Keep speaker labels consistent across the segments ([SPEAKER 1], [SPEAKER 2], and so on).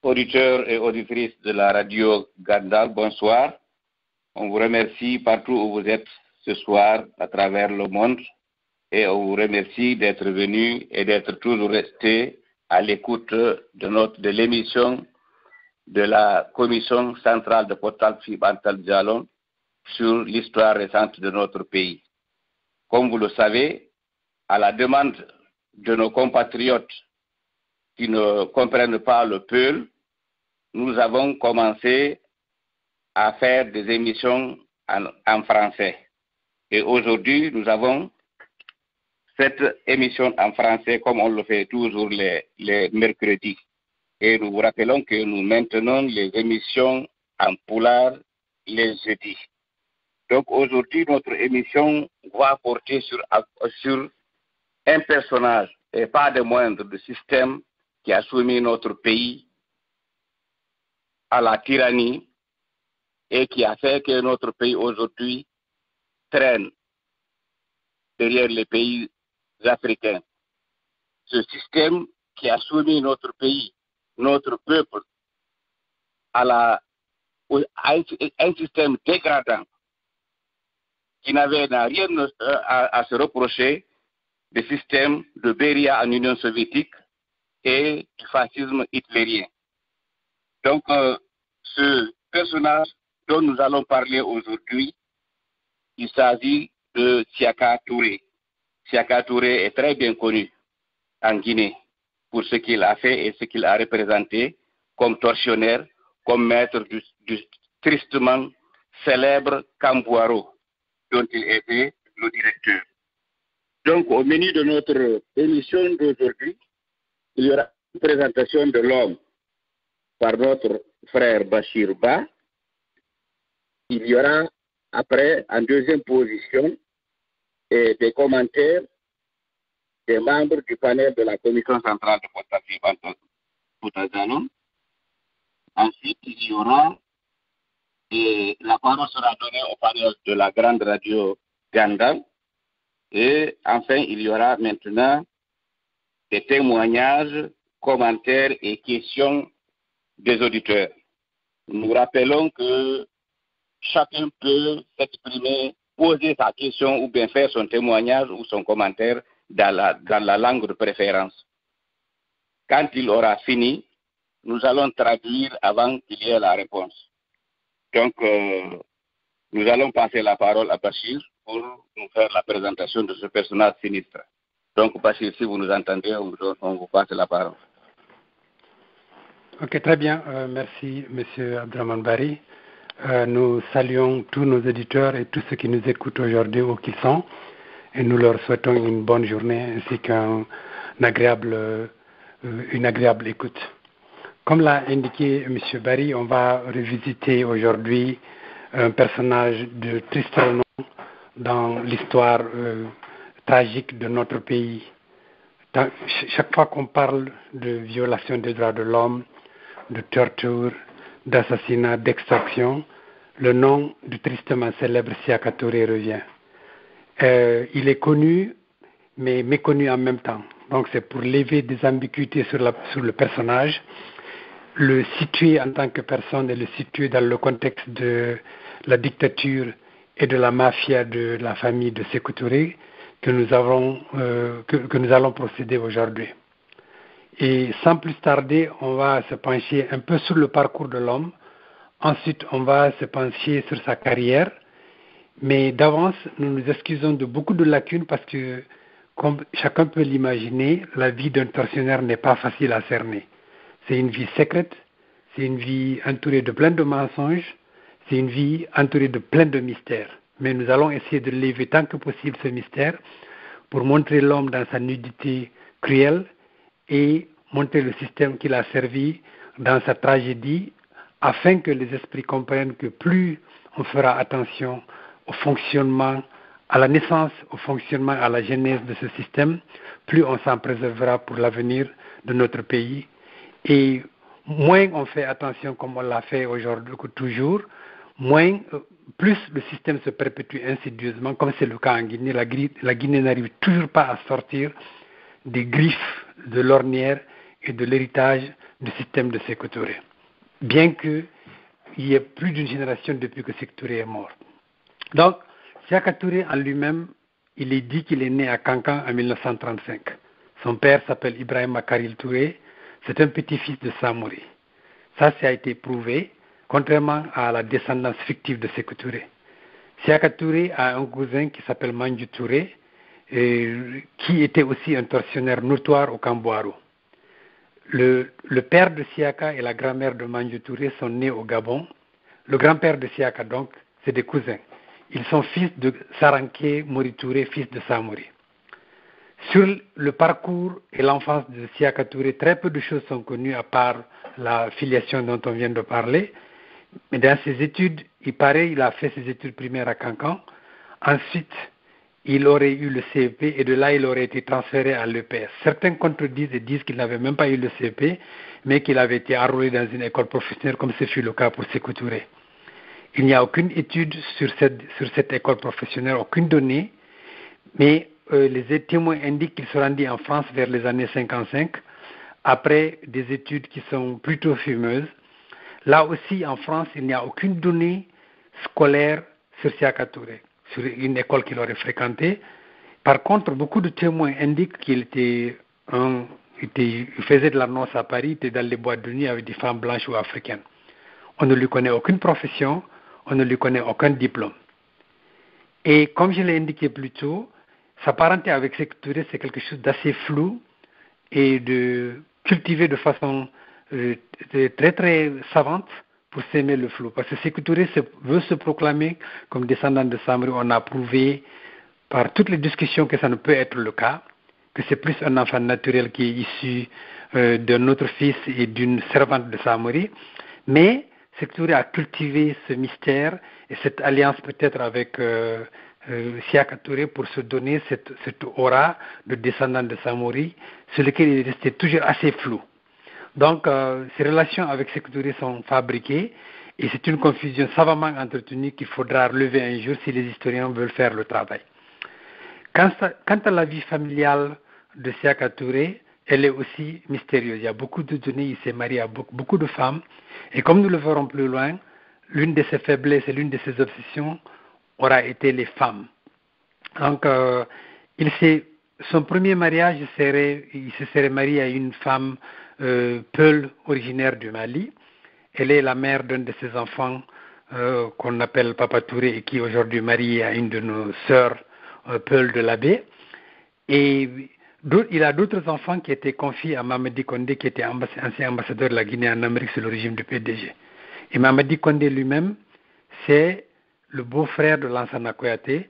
[SPEAKER 1] Auditeurs et auditrices de la radio Gandal, bonsoir. On vous remercie partout où vous êtes ce soir à travers le monde et on vous remercie d'être venus et d'être toujours restés à l'écoute de l'émission de la Commission centrale de Portal Fibantal Dialon sur l'histoire récente de notre pays. Comme vous le savez, à la demande de nos compatriotes qui ne comprennent pas le Peul, nous avons commencé à faire des émissions en français. Et aujourd'hui, nous avons cette émission en français comme on le fait toujours les mercredis. Et nous vous rappelons que nous maintenons les émissions en poulard les jeudis. Donc aujourd'hui, notre émission va porter sur un personnage, et pas de moindre, du système qui a soumis notre pays à la tyrannie et qui a fait que notre pays aujourd'hui traîne derrière les pays africains. Ce système qui a soumis notre pays, notre peuple, à un système dégradant qui n'a rien à se reprocher des systèmes de Beria en Union soviétique et du fascisme hitlérien. Donc, ce personnage dont nous allons parler aujourd'hui, il s'agit de Siaka Touré. Siaka Touré est très bien connu en Guinée pour ce qu'il a fait et ce qu'il a représenté comme tortionnaire, comme maître du tristement célèbre Kambouaro, dont il était le directeur. Donc, au menu de notre émission d'aujourd'hui, il y aura une présentation de l'homme par notre frère Bachir Ba. Il y aura après, en deuxième position, des commentaires des membres du panel de la Commission centrale de Portal. Ensuite, il y aura, et la parole sera donnée au panel de la grande radio Gandal. Et enfin, il y aura maintenant des témoignages, commentaires et questions des auditeurs. Nous rappelons que chacun peut s'exprimer, poser sa question ou bien faire son témoignage ou son commentaire dans la langue de préférence. Quand il aura fini, nous allons traduire avant qu'il y ait la réponse. Donc, nous allons passer la parole à Bachir pour nous faire la présentation de ce personnage sinistre. Donc, Bachir, si vous nous entendez, on vous passe la parole.
[SPEAKER 2] Ok, très bien. Merci, M. Abdraman Bari. Nous saluons tous nos auditeurs et tous ceux qui nous écoutent aujourd'hui où qu'ils sont. Et nous leur souhaitons une bonne journée ainsi qu'une agréable écoute. Comme l'a indiqué M. Bari, on va revisiter aujourd'hui un personnage de triste renom dans l'histoire tragique de notre pays. Chaque fois qu'on parle de violation des droits de l'homme, de torture, d'assassinat, d'extorsion, le nom du tristement célèbre Siaka Touré revient. Il est connu, mais méconnu en même temps. Donc c'est pour lever des ambiguïtés sur le personnage, le situer en tant que personne et le situer dans le contexte de la dictature et de la mafia de la famille de Sékou Touré que nous allons procéder aujourd'hui. Et sans plus tarder, on va se pencher un peu sur le parcours de l'homme. Ensuite, on va se pencher sur sa carrière. Mais d'avance, nous nous excusons de beaucoup de lacunes parce que, comme chacun peut l'imaginer, la vie d'un tortionnaire n'est pas facile à cerner. C'est une vie secrète, c'est une vie entourée de plein de mensonges, c'est une vie entourée de plein de mystères. Mais nous allons essayer de lever tant que possible ce mystère pour montrer l'homme dans sa nudité cruelle et montrer le système qu'il a servi dans sa tragédie afin que les esprits comprennent que plus on fera attention au fonctionnement, à la naissance, au fonctionnement, à la genèse de ce système, plus on s'en préservera pour l'avenir de notre pays et moins on fait attention comme on l'a fait aujourd'hui toujours, plus le système se perpétue insidieusement, comme c'est le cas en Guinée. La Guinée n'arrive toujours pas à sortir des griffes de l'ornière et de l'héritage du système de Sékou Touré, bien qu'il y ait plus d'une génération depuis que Sékou Touré est mort. Donc, Siaka Touré en lui-même, il est dit qu'il est né à Kankan en 1935. Son père s'appelle Ibrahima Karil Touré, c'est un petit-fils de Samori. Ça a été prouvé, contrairement à la descendance fictive de Sékou Touré. Siaka Touré a un cousin qui s'appelle Manju Touré, qui était aussi un tortionnaire notoire au Kamboaro. Le père de Siaka et la grand-mère de Manju Touré sont nés au Gabon. Le grand-père de Siaka, donc, c'est des cousins. Ils sont fils de Saranké Mori Touré, fils de Samori. Sur le parcours et l'enfance de Siaka Touré, très peu de choses sont connues à part la filiation dont on vient de parler. Mais dans ses études, il paraît qu'il a fait ses études primaires à Kankan. Ensuite, il aurait eu le CEP et de là, il aurait été transféré à l'EPS. Certains contredisent et disent qu'il n'avait même pas eu le CEP, mais qu'il avait été enrôlé dans une école professionnelle comme ce fut le cas pour Sékou Touré. Il n'y a aucune étude sur cette école professionnelle, aucune donnée, mais les témoins indiquent qu'il se rendit en France vers les années 55, après des études qui sont plutôt fumeuses. Là aussi, en France, il n'y a aucune donnée scolaire sur Siaka Touré, sur une école qu'il aurait fréquentée. Par contre, beaucoup de témoins indiquent qu'il il faisait de la noce à Paris, il était dans les boîtes de nuit avec des femmes blanches ou africaines. On ne lui connaît aucune profession, on ne lui connaît aucun diplôme. Et comme je l'ai indiqué plus tôt, sa parenté avec Sékou Touré, c'est quelque chose d'assez flou et de cultivé de façon très très savante pour s'aimer le flou. Parce que Sékou Touré veut se proclamer comme descendant de Samori. On a prouvé par toutes les discussions que ça ne peut être le cas, que c'est plus un enfant naturel qui est issu d'un autre fils et d'une servante de Samori. Mais Sékou Touré a cultivé ce mystère et cette alliance peut-être avec Siaka Touré pour se donner cette aura de descendant de Samori, sur lequel il est resté toujours assez flou. Donc, ces relations avec Sékou Touré sont fabriquées et c'est une confusion savamment entretenue qu'il faudra relever un jour si les historiens veulent faire le travail. Quant à la vie familiale de Siaka Touré, elle est aussi mystérieuse. Il y a beaucoup de données, il s'est marié à beaucoup de femmes. Et comme nous le verrons plus loin, l'une de ses faiblesses et l'une de ses obsessions aura été les femmes. Donc, son premier mariage, il se serait marié à une femme Peul, originaire du Mali. Elle est la mère d'un de ses enfants qu'on appelle Papa Touré et qui est aujourd'hui marié à une de nos sœurs Peul de l'Abbé. Et il a d'autres enfants qui étaient confiés à Mamadi Condé, qui était ancien ambassadeur de la Guinée en Amérique sous le régime du PDG. Et Mamadi Condé lui-même, c'est le beau-frère de Lansana Kouyaté,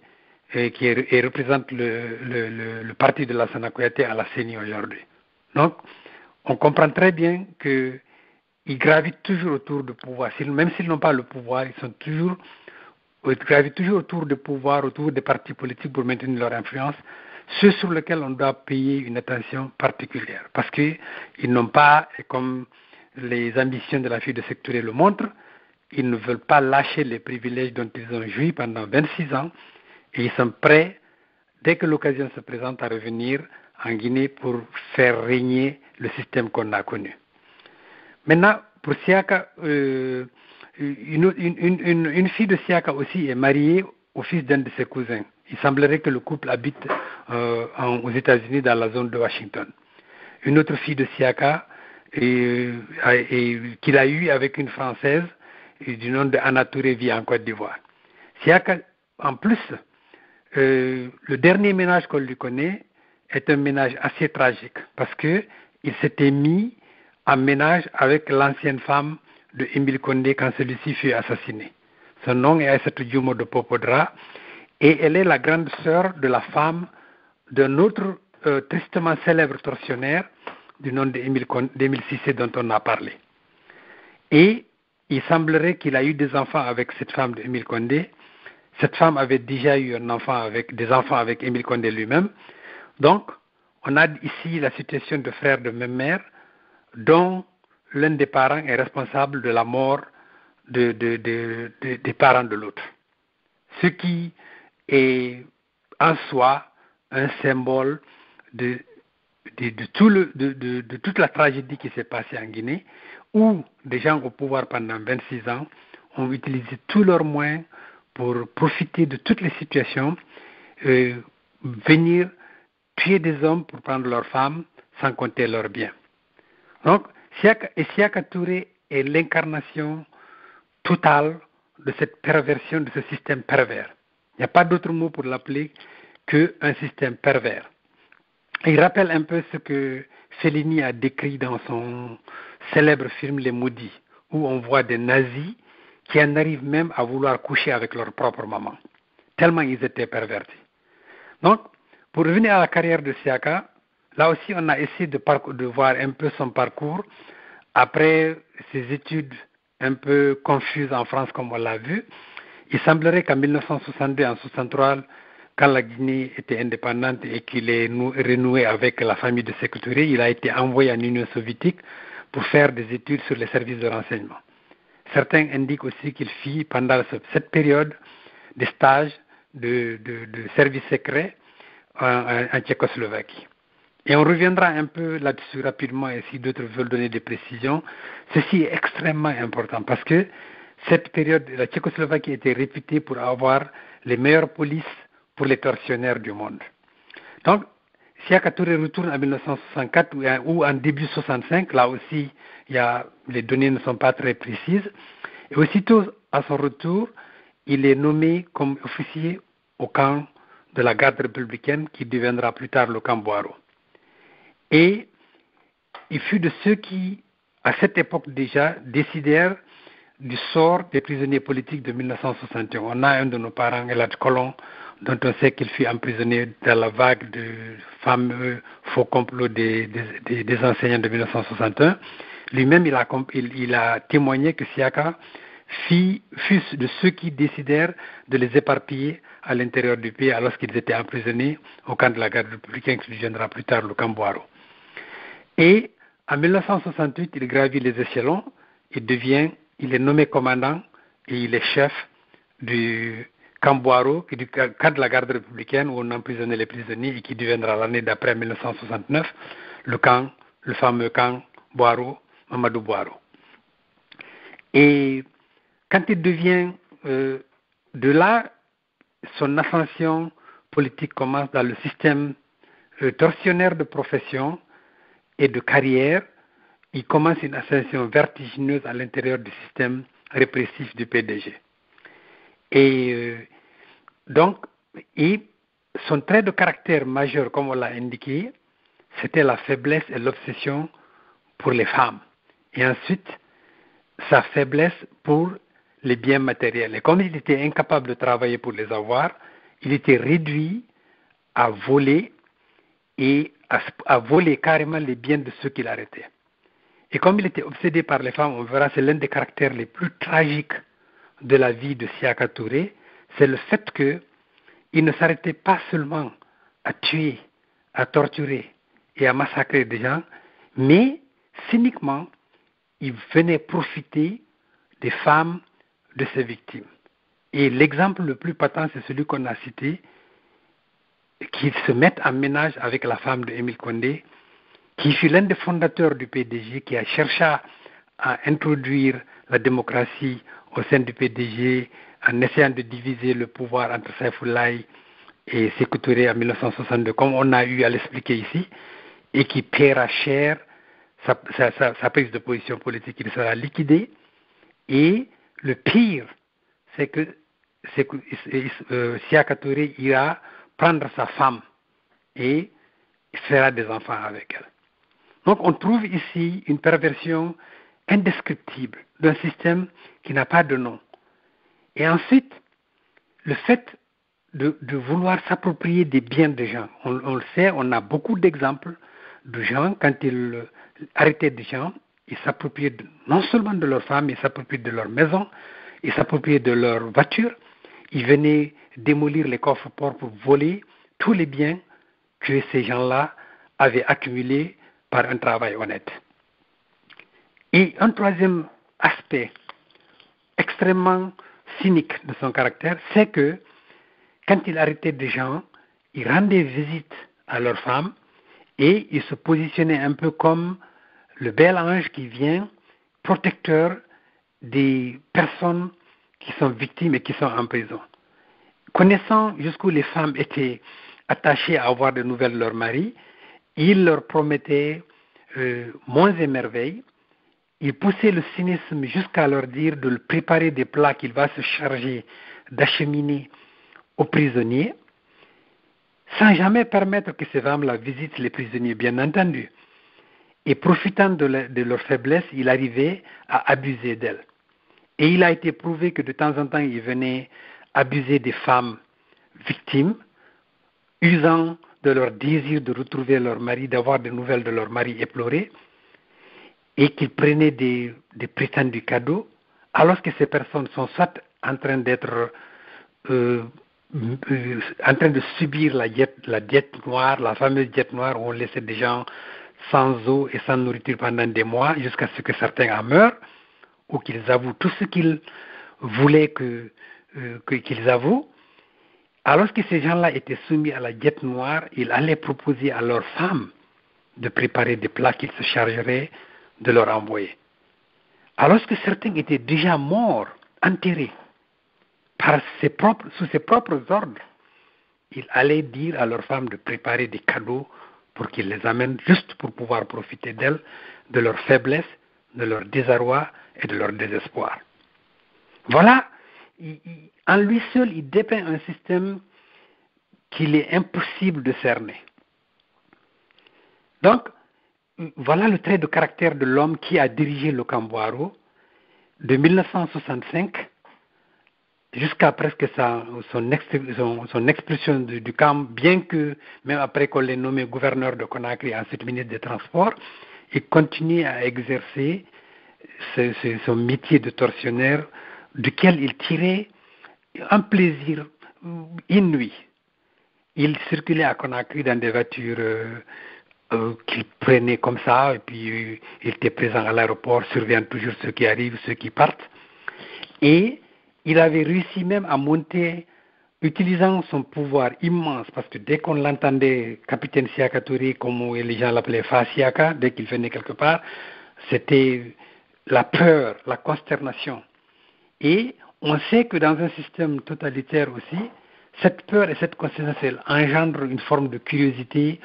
[SPEAKER 2] qui représente le parti de Lansana Kouyaté à la CENI aujourd'hui. Donc, on comprend très bien qu'ils gravitent toujours autour du pouvoir. Même s'ils n'ont pas le pouvoir, ils gravitent toujours autour du pouvoir, autour des partis politiques pour maintenir leur influence, ceux sur lesquels on doit payer une attention particulière. Parce qu'ils n'ont pas, comme les ambitions de la fille de Sékou Touré le montrent, ils ne veulent pas lâcher les privilèges dont ils ont joui pendant 26 ans et ils sont prêts, dès que l'occasion se présente, à revenir en Guinée pour faire régner le système qu'on a connu. Maintenant, pour Siaka, une fille de Siaka aussi est mariée au fils d'un de ses cousins. Il semblerait que le couple habite aux États-Unis dans la zone de Washington. Une autre fille de Siaka qu'il a eue avec une Française du nom de Anna Touré vit en Côte d'Ivoire. Siaka, en plus, le dernier ménage qu'on lui connaît est un ménage assez tragique parce qu'il s'était mis en ménage avec l'ancienne femme de Émile Condé quand celui-ci fut assassiné. Son nom est Aïssatou Diouma de Popodra et elle est la grande sœur de la femme d'un autre tristement célèbre tortionnaire du nom d'Émile Cissé dont on a parlé. Et il semblerait qu'il a eu des enfants avec cette femme d'Émile Condé. Cette femme avait déjà eu des enfants avec Émile Condé lui-même. Donc, on a ici la situation de frères de même mère dont l'un des parents est responsable de la mort des parents de l'autre. Ce qui est en soi un symbole de toute la tragédie qui s'est passée en Guinée, où des gens au pouvoir pendant 26 ans ont utilisé tous leurs moyens pour profiter de toutes les situations, venir tuer des hommes pour prendre leurs femmes, sans compter leurs biens. Donc, Siaka Touré est l'incarnation totale de cette perversion, de ce système pervers. Il n'y a pas d'autre mot pour l'appeler qu'un système pervers. Et il rappelle un peu ce que Fellini a décrit dans son célèbre film Les Maudits, où on voit des nazis qui en arrivent même à vouloir coucher avec leur propre maman, tellement ils étaient pervertis. Donc, pour revenir à la carrière de Siaka, là aussi on a essayé de voir un peu son parcours après ses études un peu confuses en France comme on l'a vu. Il semblerait qu'en 1962, en 1963, quand la Guinée était indépendante et qu'il est renoué avec la famille de Sékou Touré, il a été envoyé en Union soviétique pour faire des études sur les services de renseignement. Certains indiquent aussi qu'il fit pendant cette période des stages de services secrets en Tchécoslovaquie. Et on reviendra un peu là-dessus rapidement, et si d'autres veulent donner des précisions. Ceci est extrêmement important parce que cette période, la Tchécoslovaquie était réputée pour avoir les meilleures polices pour les tortionnaires du monde. Donc, Siaka Touré retourne en 1964 ou en début 1965, là aussi, les données ne sont pas très précises. Et aussitôt à son retour, il est nommé comme officier au camp de la garde républicaine qui deviendra plus tard le camp Boiro. Et il fut de ceux qui, à cette époque déjà, décidèrent du sort des prisonniers politiques de 1961. On a un de nos parents, Elad Colon, dont on sait qu'il fut emprisonné dans la vague de fameux faux complots des enseignants de 1961. Lui-même, il a témoigné que Siaka fut de ceux qui décidèrent de les éparpiller à l'intérieur du pays alors qu'ils étaient emprisonnés au camp de la garde républicaine qui deviendra plus tard le camp Boiro. Et en 1968, il gravit les échelons, il est nommé commandant et il est chef du camp Boiro, du camp de la garde républicaine où on emprisonnait les prisonniers et qui deviendra l'année d'après 1969 le fameux camp Boiro, Mamadou Boiro. Et quand il devient de là, son ascension politique commence dans le système tortionnaire de profession et de carrière. Il commence une ascension vertigineuse à l'intérieur du système répressif du PDG. Et donc, son trait de caractère majeur, comme on l'a indiqué, c'était la faiblesse et l'obsession pour les femmes. Et ensuite, sa faiblesse pour les biens matériels. Et comme il était incapable de travailler pour les avoir, il était réduit à voler et à voler carrément les biens de ceux qu'il arrêtait. Et comme il était obsédé par les femmes, on verra, c'est l'un des caractères les plus tragiques de la vie de Siaka Touré, c'est le fait qu'il ne s'arrêtait pas seulement à tuer, à torturer et à massacrer des gens, mais cyniquement, il venait profiter des femmes de ses victimes. Et l'exemple le plus patent, c'est celui qu'on a cité, qui se met en ménage avec la femme de Émile Condé, qui fut l'un des fondateurs du PDG, qui a cherché à introduire la démocratie au sein du PDG en essayant de diviser le pouvoir entre Saïfoulaye et Sékou Touré en 1962, comme on a eu à l'expliquer ici, et qui paiera cher sa prise de position politique. Il sera liquidé. Et le pire, c'est que Siaka Touré ira prendre sa femme et fera des enfants avec elle. Donc on trouve ici une perversion indescriptible d'un système qui n'a pas de nom. Et ensuite, le fait de vouloir s'approprier des biens des gens. On le sait, on a beaucoup d'exemples de gens, quand ils arrêtaient des gens, ils s'appropriaient non seulement de leurs femmes, ils s'appropriaient de leur maison, ils s'appropriaient de leur voiture, ils venaient démolir les coffres-forts pour voler tous les biens que ces gens-là avaient accumulés par un travail honnête. Et un troisième aspect extrêmement cynique de son caractère, c'est que quand il arrêtait des gens, il rendait visite à leurs femmes et il se positionnait un peu comme le bel ange qui vient, protecteur des personnes qui sont victimes et qui sont en prison. Connaissant jusqu'où les femmes étaient attachées à avoir de nouvelles de leur mari, il leur promettait monts et merveilles. Il poussait le cynisme jusqu'à leur dire de préparer des plats qu'il va se charger d'acheminer aux prisonniers, sans jamais permettre que ces femmes-là visitent les prisonniers, bien entendu. Et profitant de leur faiblesse, il arrivait à abuser d'elles. Et il a été prouvé que de temps en temps, il venait abuser des femmes victimes, usant de leur désir de retrouver leur mari, d'avoir des nouvelles de leur mari éploré, et qu'il prenait des prétendus cadeaux, alors que ces personnes sont soit en train d'être en train de subir la diète noire, la fameuse diète noire où on laissait des gens sans eau et sans nourriture pendant des mois, jusqu'à ce que certains en meurent, ou qu'ils avouent tout ce qu'ils voulaient qu'ils avouent. Alors que ces gens-là étaient soumis à la diète noire, ils allaient proposer à leurs femmes de préparer des plats qu'ils se chargeraient de leur envoyer. Alors que certains étaient déjà morts, enterrés, sous ses propres ordres, il allait dire à leurs femmes de préparer des cadeaux pour qu'ils les amènent juste pour pouvoir profiter d'elles, de leur faiblesse, de leur désarroi et de leur désespoir. Voilà, en lui seul, il dépeint un système qu'il est impossible de cerner. Donc, voilà le trait de caractère de l'homme qui a dirigé le Cambouaro de 1965 jusqu'à presque son expulsion du camp, bien que, même après qu'on l'ait nommé gouverneur de Conakry, ensuite ministre des Transports, il continue à exercer son métier de tortionnaire, duquel il tirait un plaisir inouï. Il circulait à Conakry dans des voitures qu'il prenait comme ça, et puis il était présent à l'aéroport, surveillant toujours ceux qui arrivent, ceux qui partent. Et il avait réussi même à monter, utilisant son pouvoir immense, parce que dès qu'on l'entendait, capitaine Siaka Touré, comme les gens l'appelaient Fasiaka, dès qu'il venait quelque part, c'était la peur, la consternation. Et on sait que dans un système totalitaire aussi, cette peur et cette consternation engendrent une forme de curiosité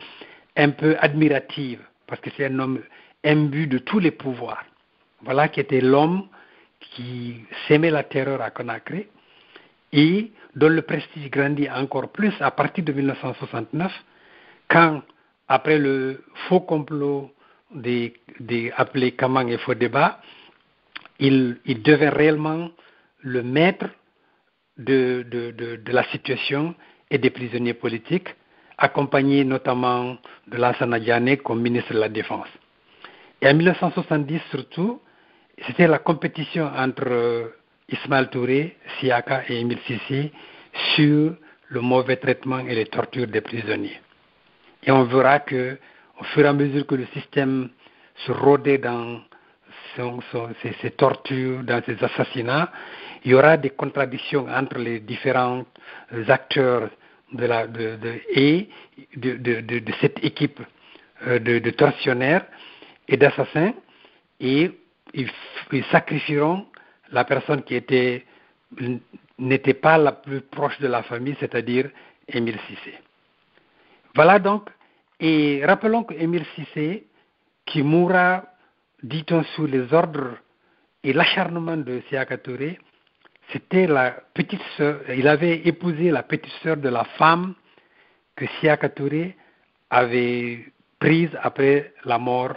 [SPEAKER 2] un peu admirative, parce que c'est un homme imbu de tous les pouvoirs. Voilà qui était l'homme qui sémait la terreur à Conakry et dont le prestige grandit encore plus à partir de 1969, quand, après le faux complot appelé Kamang et Fodeba, il devint réellement le maître de la situation et des prisonniers politiques, accompagné notamment de Lansana Diané comme ministre de la Défense. Et en 1970 surtout, c'était la compétition entre Ismaël Touré, Siaka et Émile Cissé sur le mauvais traitement et les tortures des prisonniers. Et on verra que, au fur et à mesure que le système se rodait dans ces tortures, dans ces assassinats, il y aura des contradictions entre les différents acteurs de cette équipe de tortionnaires et d'assassins, et ils sacrifieront la personne qui n'était pas la plus proche de la famille, c'est-à-dire Émile Cissé. Voilà donc, et rappelons que Émile Cissé, qui mourra, dit-on, sous les ordres et l'acharnement de Siaka Touré, c'était la petite sœur, il avait épousé la petite sœur de la femme que Siaka Touré avait prise après la mort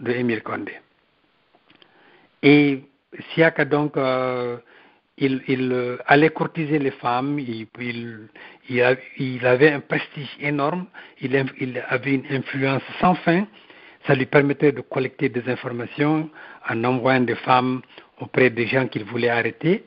[SPEAKER 2] de Émile Condé. Et Siaka donc, il allait courtiser les femmes, il avait un prestige énorme, il avait une influence sans fin, ça lui permettait de collecter des informations en envoyant des femmes auprès des gens qu'il voulait arrêter.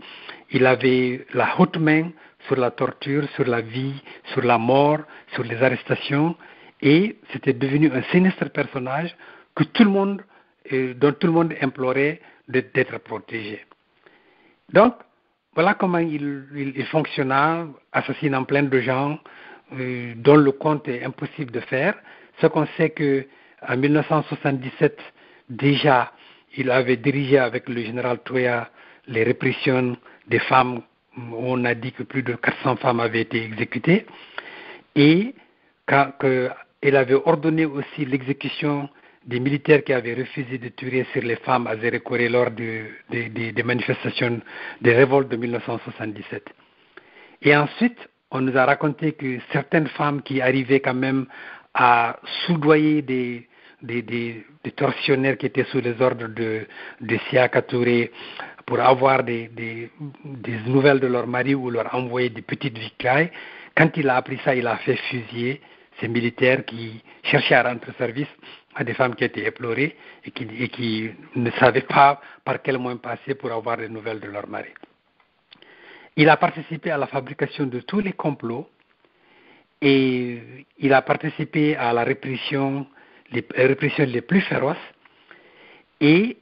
[SPEAKER 2] Il avait la haute main sur la torture, sur la vie, sur la mort, sur les arrestations, et c'était devenu un sinistre personnage que tout le monde dont tout le monde implorait d'être protégé. Donc, voilà comment il fonctionna, assassinant plein de gens, dont le compte est impossible de faire. Ce qu'on sait qu'en 1977, déjà, il avait dirigé avec le général Toya les répressions des femmes. On a dit que plus de 400 femmes avaient été exécutées. Et il avait ordonné aussi l'exécution des militaires qui avaient refusé de tirer sur les femmes à Zérekoré lors des manifestations, des révoltes de 1977. Et ensuite, on nous a raconté que certaines femmes qui arrivaient quand même à soudoyer des tortionnaires qui étaient sous les ordres de Siaka Touré pour avoir des nouvelles de leur mari ou leur envoyer des petites victuailles. Quand il a appris ça, il a fait fusiller ces militaires qui cherchaient à rendre service à des femmes qui étaient éplorées et qui ne savaient pas par quel moyen passer pour avoir des nouvelles de leur mari. Il a participé à la fabrication de tous les complots et il a participé à la répression les plus féroces et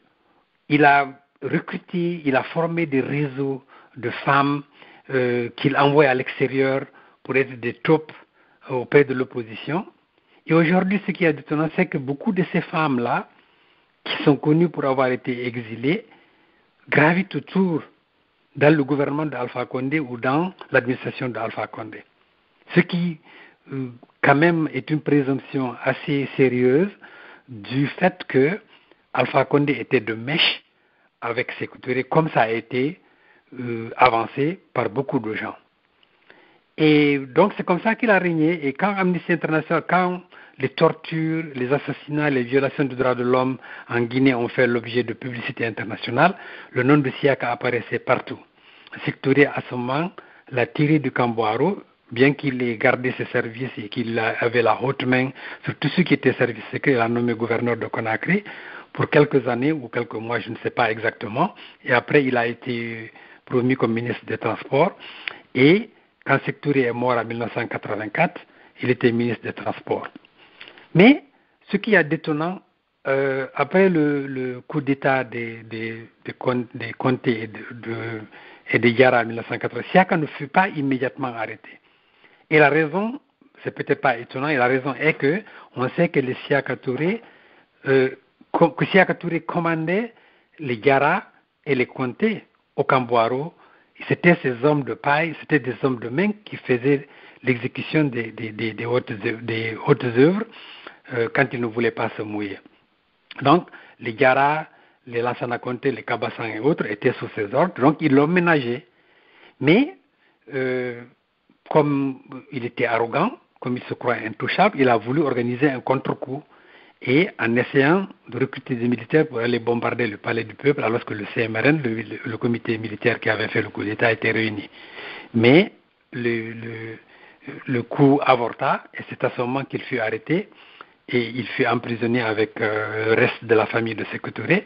[SPEAKER 2] il a recruté, il a formé des réseaux de femmes qu'il envoie à l'extérieur pour être des troupes auprès de l'opposition. Et aujourd'hui, ce qui est étonnant, c'est que beaucoup de ces femmes-là, qui sont connues pour avoir été exilées, gravitent autour dans le gouvernement d'Alpha Condé ou dans l'administration d'Alpha Condé. Ce qui, quand même, est une présomption assez sérieuse du fait que Alpha Condé était de mèche avec Sékou Touré, comme ça a été avancé par beaucoup de gens. Et donc c'est comme ça qu'il a régné. Et quand Amnesty International, quand les tortures, les assassinats, les violations des droits de l'homme en Guinée ont fait l'objet de publicité internationale, le nom de Siaka apparaissait partout. Sékou Touré, à ce moment, l'a tiré du Camboiro, bien qu'il ait gardé ses services et qu'il avait la haute main sur tout ce qui était service secret, il a nommé gouverneur de Conakry pour quelques années ou quelques mois, je ne sais pas exactement. Et après, il a été promu comme ministre des Transports. Et quand Sékou Touré est mort en 1984, il était ministre des Transports. Mais ce qui est détonnant, après le coup d'État des Conté et de Yara en 1980, Siaka ne fut pas immédiatement arrêté. Et la raison, c'est peut-être pas étonnant, et la raison est que on sait que les Siaka Touré, que Siaka Touré commandait les Yara et les Conté au Camboiro. C'était ces hommes de paille, c'était des hommes de main qui faisaient l'exécution des hautes œuvres quand ils ne voulaient pas se mouiller. Donc, les Yara, les Lansana Conté, les Kabassan et autres étaient sous ces ordres, donc ils l'ont ménagé. Mais, comme il était arrogant, comme il se croit intouchable, il a voulu organiser un contre-coup. Et en essayant de recruter des militaires pour aller bombarder le palais du peuple, alors que le CMRN, le comité militaire qui avait fait le coup d'État, était réuni. Mais le coup avorta, et c'est à ce moment qu'il fut arrêté, et il fut emprisonné avec le reste de la famille de Sékou Touré,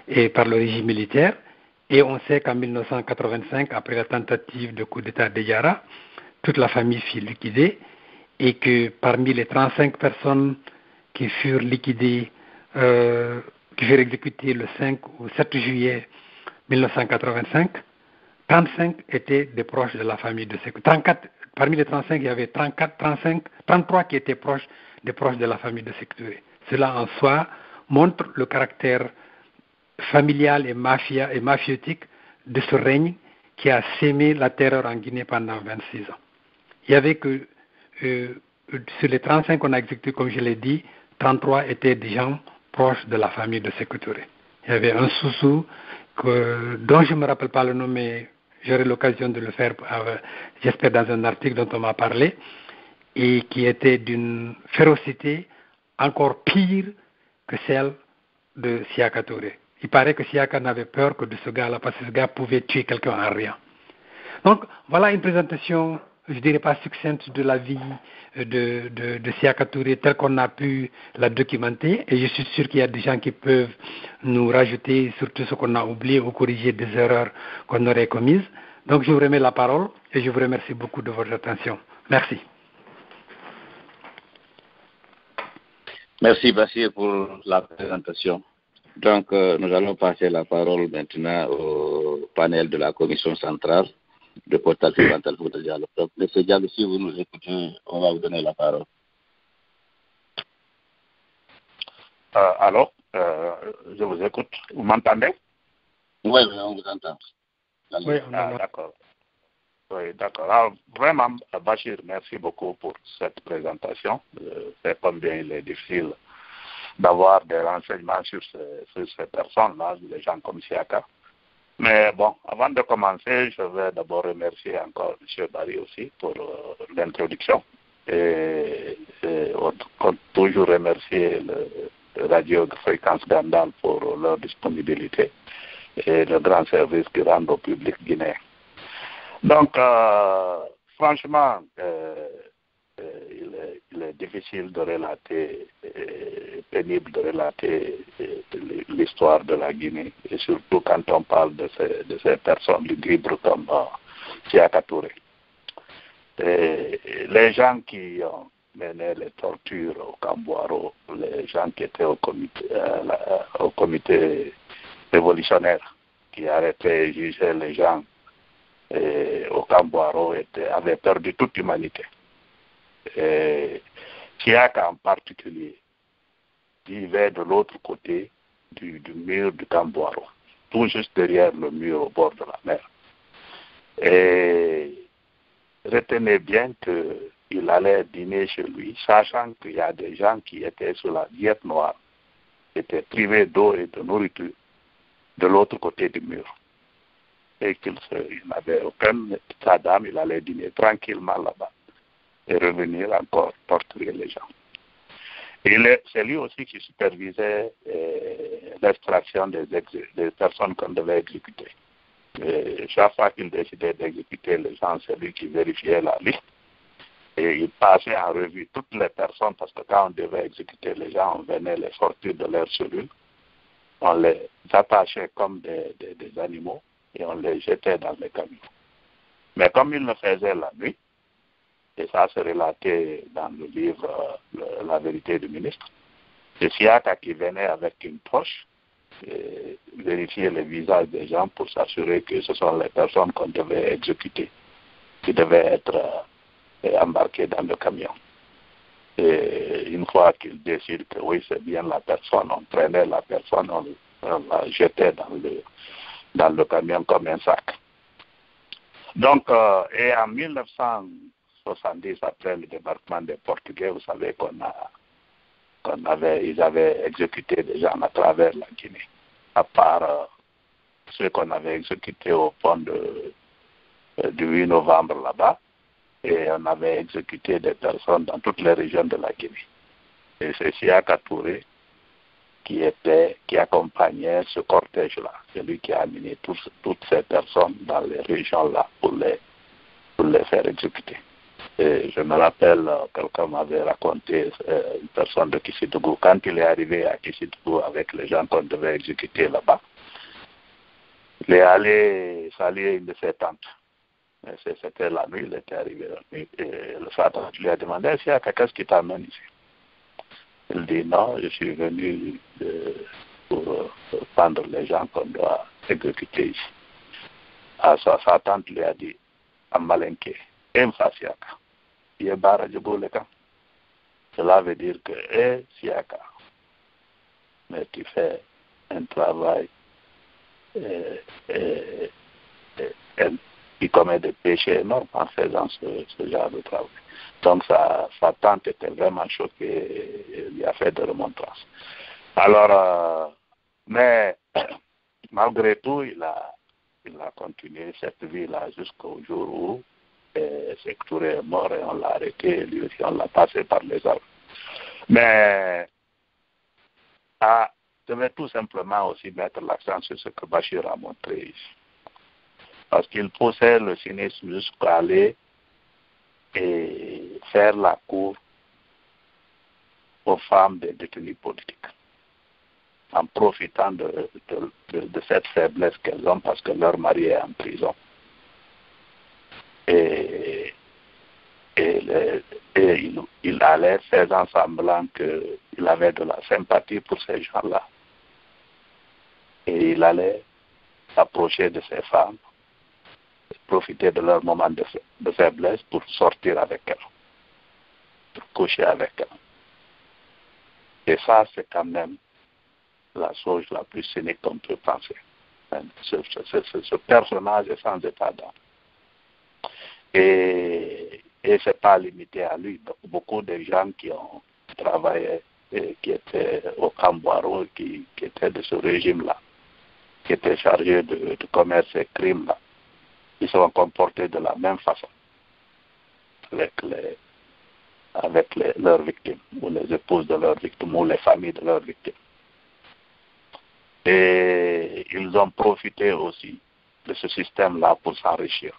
[SPEAKER 2] et par le régime militaire. Et on sait qu'en 1985, après la tentative de coup d'État de Yara, toute la famille fut liquidée, et que parmi les 35 personnes qui furent liquidés, qui furent exécutés le 5 ou 7 juillet 1985, 35 étaient des proches de la famille de Sékou. Parmi les 35, il y avait 33 qui étaient des proches de la famille de Sékou Touré. Cela en soi montre le caractère familial et mafiotique de ce règne qui a sémé la terreur en Guinée pendant 26 ans. Il y avait que, sur les 35 qu'on a exécutés, comme je l'ai dit, 33 étaient des gens proches de la famille de Sékou Touré. Il y avait un Soussou dont je ne me rappelle pas le nom, mais j'aurai l'occasion de le faire, j'espère, dans un article dont on m'a parlé, et qui était d'une férocité encore pire que celle de Siaka Touré. Il paraît que Siaka n'avait peur que de ce gars-là, parce que ce gars pouvait tuer quelqu'un en rien. Donc, voilà une présentation, je dirais pas succincte, de la vie de Siaka Touré telle qu'on a pu la documenter. Et je suis sûr qu'il y a des gens qui peuvent nous rajouter sur tout ce qu'on a oublié ou corriger des erreurs qu'on aurait commises. Donc, je vous remets la parole et je vous remercie beaucoup de votre attention. Merci.
[SPEAKER 1] Merci, Bassir, pour la présentation. Donc, nous allons passer la parole maintenant au panel de la commission centrale de Portal Fondamental pour le dialogue. Donc, M. Diallo, si vous nous écoutez, on va vous donner la parole.
[SPEAKER 3] Alors, je vous écoute. Vous m'entendez?
[SPEAKER 1] Oui, on vous entend.
[SPEAKER 2] Oui,
[SPEAKER 3] d'accord. Oui, d'accord. Alors, vraiment, Bachir, merci beaucoup pour cette présentation. C'est combien il est difficile d'avoir des renseignements sur ces personnes-là, les gens comme Siaka. Mais bon, avant de commencer, je vais d'abord remercier encore M. Barry aussi pour l'introduction. Et toujours remercier le Radio Fréquence Gandal pour leur disponibilité et le grand service qu'ils rendent au public guinéen. Donc, franchement, il est difficile de relater, pénible de relater l'histoire de la Guinée, et surtout quand on parle de ces personnes lugubres comme Siaka Touré. Les gens qui ont mené les tortures au Camboiro, les gens qui étaient au comité révolutionnaire, qui arrêtaient et jugeaient les gens au Camboiro, avaient perdu toute humanité. Siaka en particulier vivait de l'autre côté du mur du Camboiro, tout juste derrière le mur au bord de la mer. Et retenez bien qu'il allait dîner chez lui, sachant qu'il y a des gens qui étaient sous la diète noire, qui étaient privés d'eau et de nourriture de l'autre côté du mur. Et qu'il n'avait aucun état d'âme, il allait dîner tranquillement là-bas et revenir encore torturer les gens. Et c'est lui aussi qui supervisait l'extraction des personnes qu'on devait exécuter. Et chaque fois qu'il décidait d'exécuter les gens, c'est lui qui vérifiait la liste. Et il passait en revue toutes les personnes, parce que quand on devait exécuter les gens, on venait les sortir de leurs cellules, on les attachait comme des animaux et on les jetait dans les camions. Mais comme il le faisait la nuit, et ça se relatait dans le livre La vérité du ministre, c'est Siaka qui venait avec une torche et vérifier les visages des gens pour s'assurer que ce sont les personnes qu'on devait exécuter, qui devaient être embarquées dans le camion. Et une fois qu'il décide que oui, c'est bien la personne, on prenait la personne, on la jetait dans le camion comme un sac. Donc, et en 1970, après le débarquement des Portugais, vous savez ils avaient exécuté des gens à travers la Guinée, à part ceux qu'on avait exécutés au pont du 8 novembre là-bas, et on avait exécuté des personnes dans toutes les régions de la Guinée. Et c'est Siaka Touré qui accompagnait ce cortège-là, celui qui a amené toutes ces personnes dans les régions-là pour les faire exécuter. Et je me rappelle, quelqu'un m'avait raconté, une personne de Kissidougou, quand il est arrivé à Kissidougou avec les gens qu'on devait exécuter là-bas, il est allé saluer une de ses tantes. C'était la nuit, il était arrivé la nuit, et sa tante lui a demandé, qu'est-ce qui t'amène ici? Il dit, non, je suis venu pour prendre les gens qu'on doit exécuter ici. Sa tante lui a dit, Amalenke, Siaka. Cela veut dire que, Siaka, mais tu fais un travail qui commet des péchés énormes en faisant ce genre de travail. Donc sa tante était vraiment choquée et lui a fait des remontrances. Alors, mais malgré tout, il a continué cette vie-là jusqu'au jour où Sékou Touré est mort et on l'a arrêté, et lui aussi on l'a passé par les armes. Mais je vais tout simplement aussi mettre l'accent sur ce que Bachir a montré ici. Parce qu'il poussait le cynisme jusqu'à aller et faire la cour aux femmes des détenus politiques, en profitant de cette faiblesse qu'elles ont parce que leur mari est en prison. Et il allait faisant semblant qu'il avait de la sympathie pour ces gens-là. Et il allait s'approcher de ces femmes, profiter de leur moment de faiblesse pour sortir avec elles, pour coucher avec elles. Et ça, c'est quand même la chose la plus cynique qu'on peut penser. Ce personnage est sans état d'âme. Et ce n'est pas limité à lui. Beaucoup de gens qui ont travaillé, qui étaient au Camboiro, qui étaient de ce régime-là, qui étaient chargés de commerce et crimes-là, ils sont comportés de la même façon avec leurs victimes, ou les épouses de leurs victimes, ou les familles de leurs victimes. Et ils ont profité aussi de ce système-là pour s'enrichir.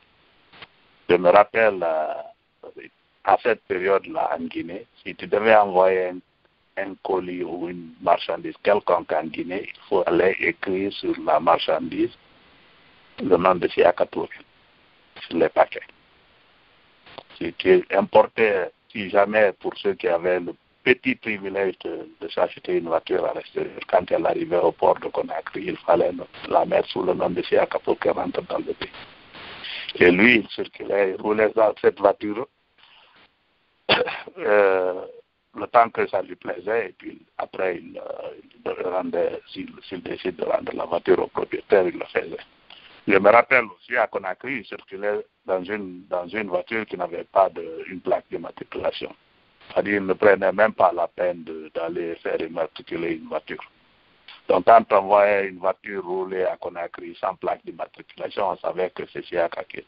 [SPEAKER 3] Je me rappelle, à cette période-là en Guinée, si tu devais envoyer un colis ou une marchandise quelconque en Guinée, il faut aller écrire sur la marchandise le nom de Siaka Touré, sur les paquets. Si tu importais, si jamais pour ceux qui avaient le petit privilège de s'acheter une voiture à l'extérieur, quand elle arrivait au port de Conakry, il fallait la mettre sous le nom de Siaka pour qu'elle rentre dans le pays. Et lui, il circulait, il roulait dans cette voiture le temps que ça lui plaisait, et puis après, s'il décide de rendre la voiture au propriétaire, il le faisait. Je me rappelle aussi à Conakry, il circulait dans une voiture qui n'avait pas une plaque d'immatriculation. C'est-à-dire, il ne prenait même pas la peine d'aller faire immatriculer une voiture. Donc, quand on voyait une voiture rouler à Conakry sans plaque d'immatriculation, on savait que c'est Siaka qui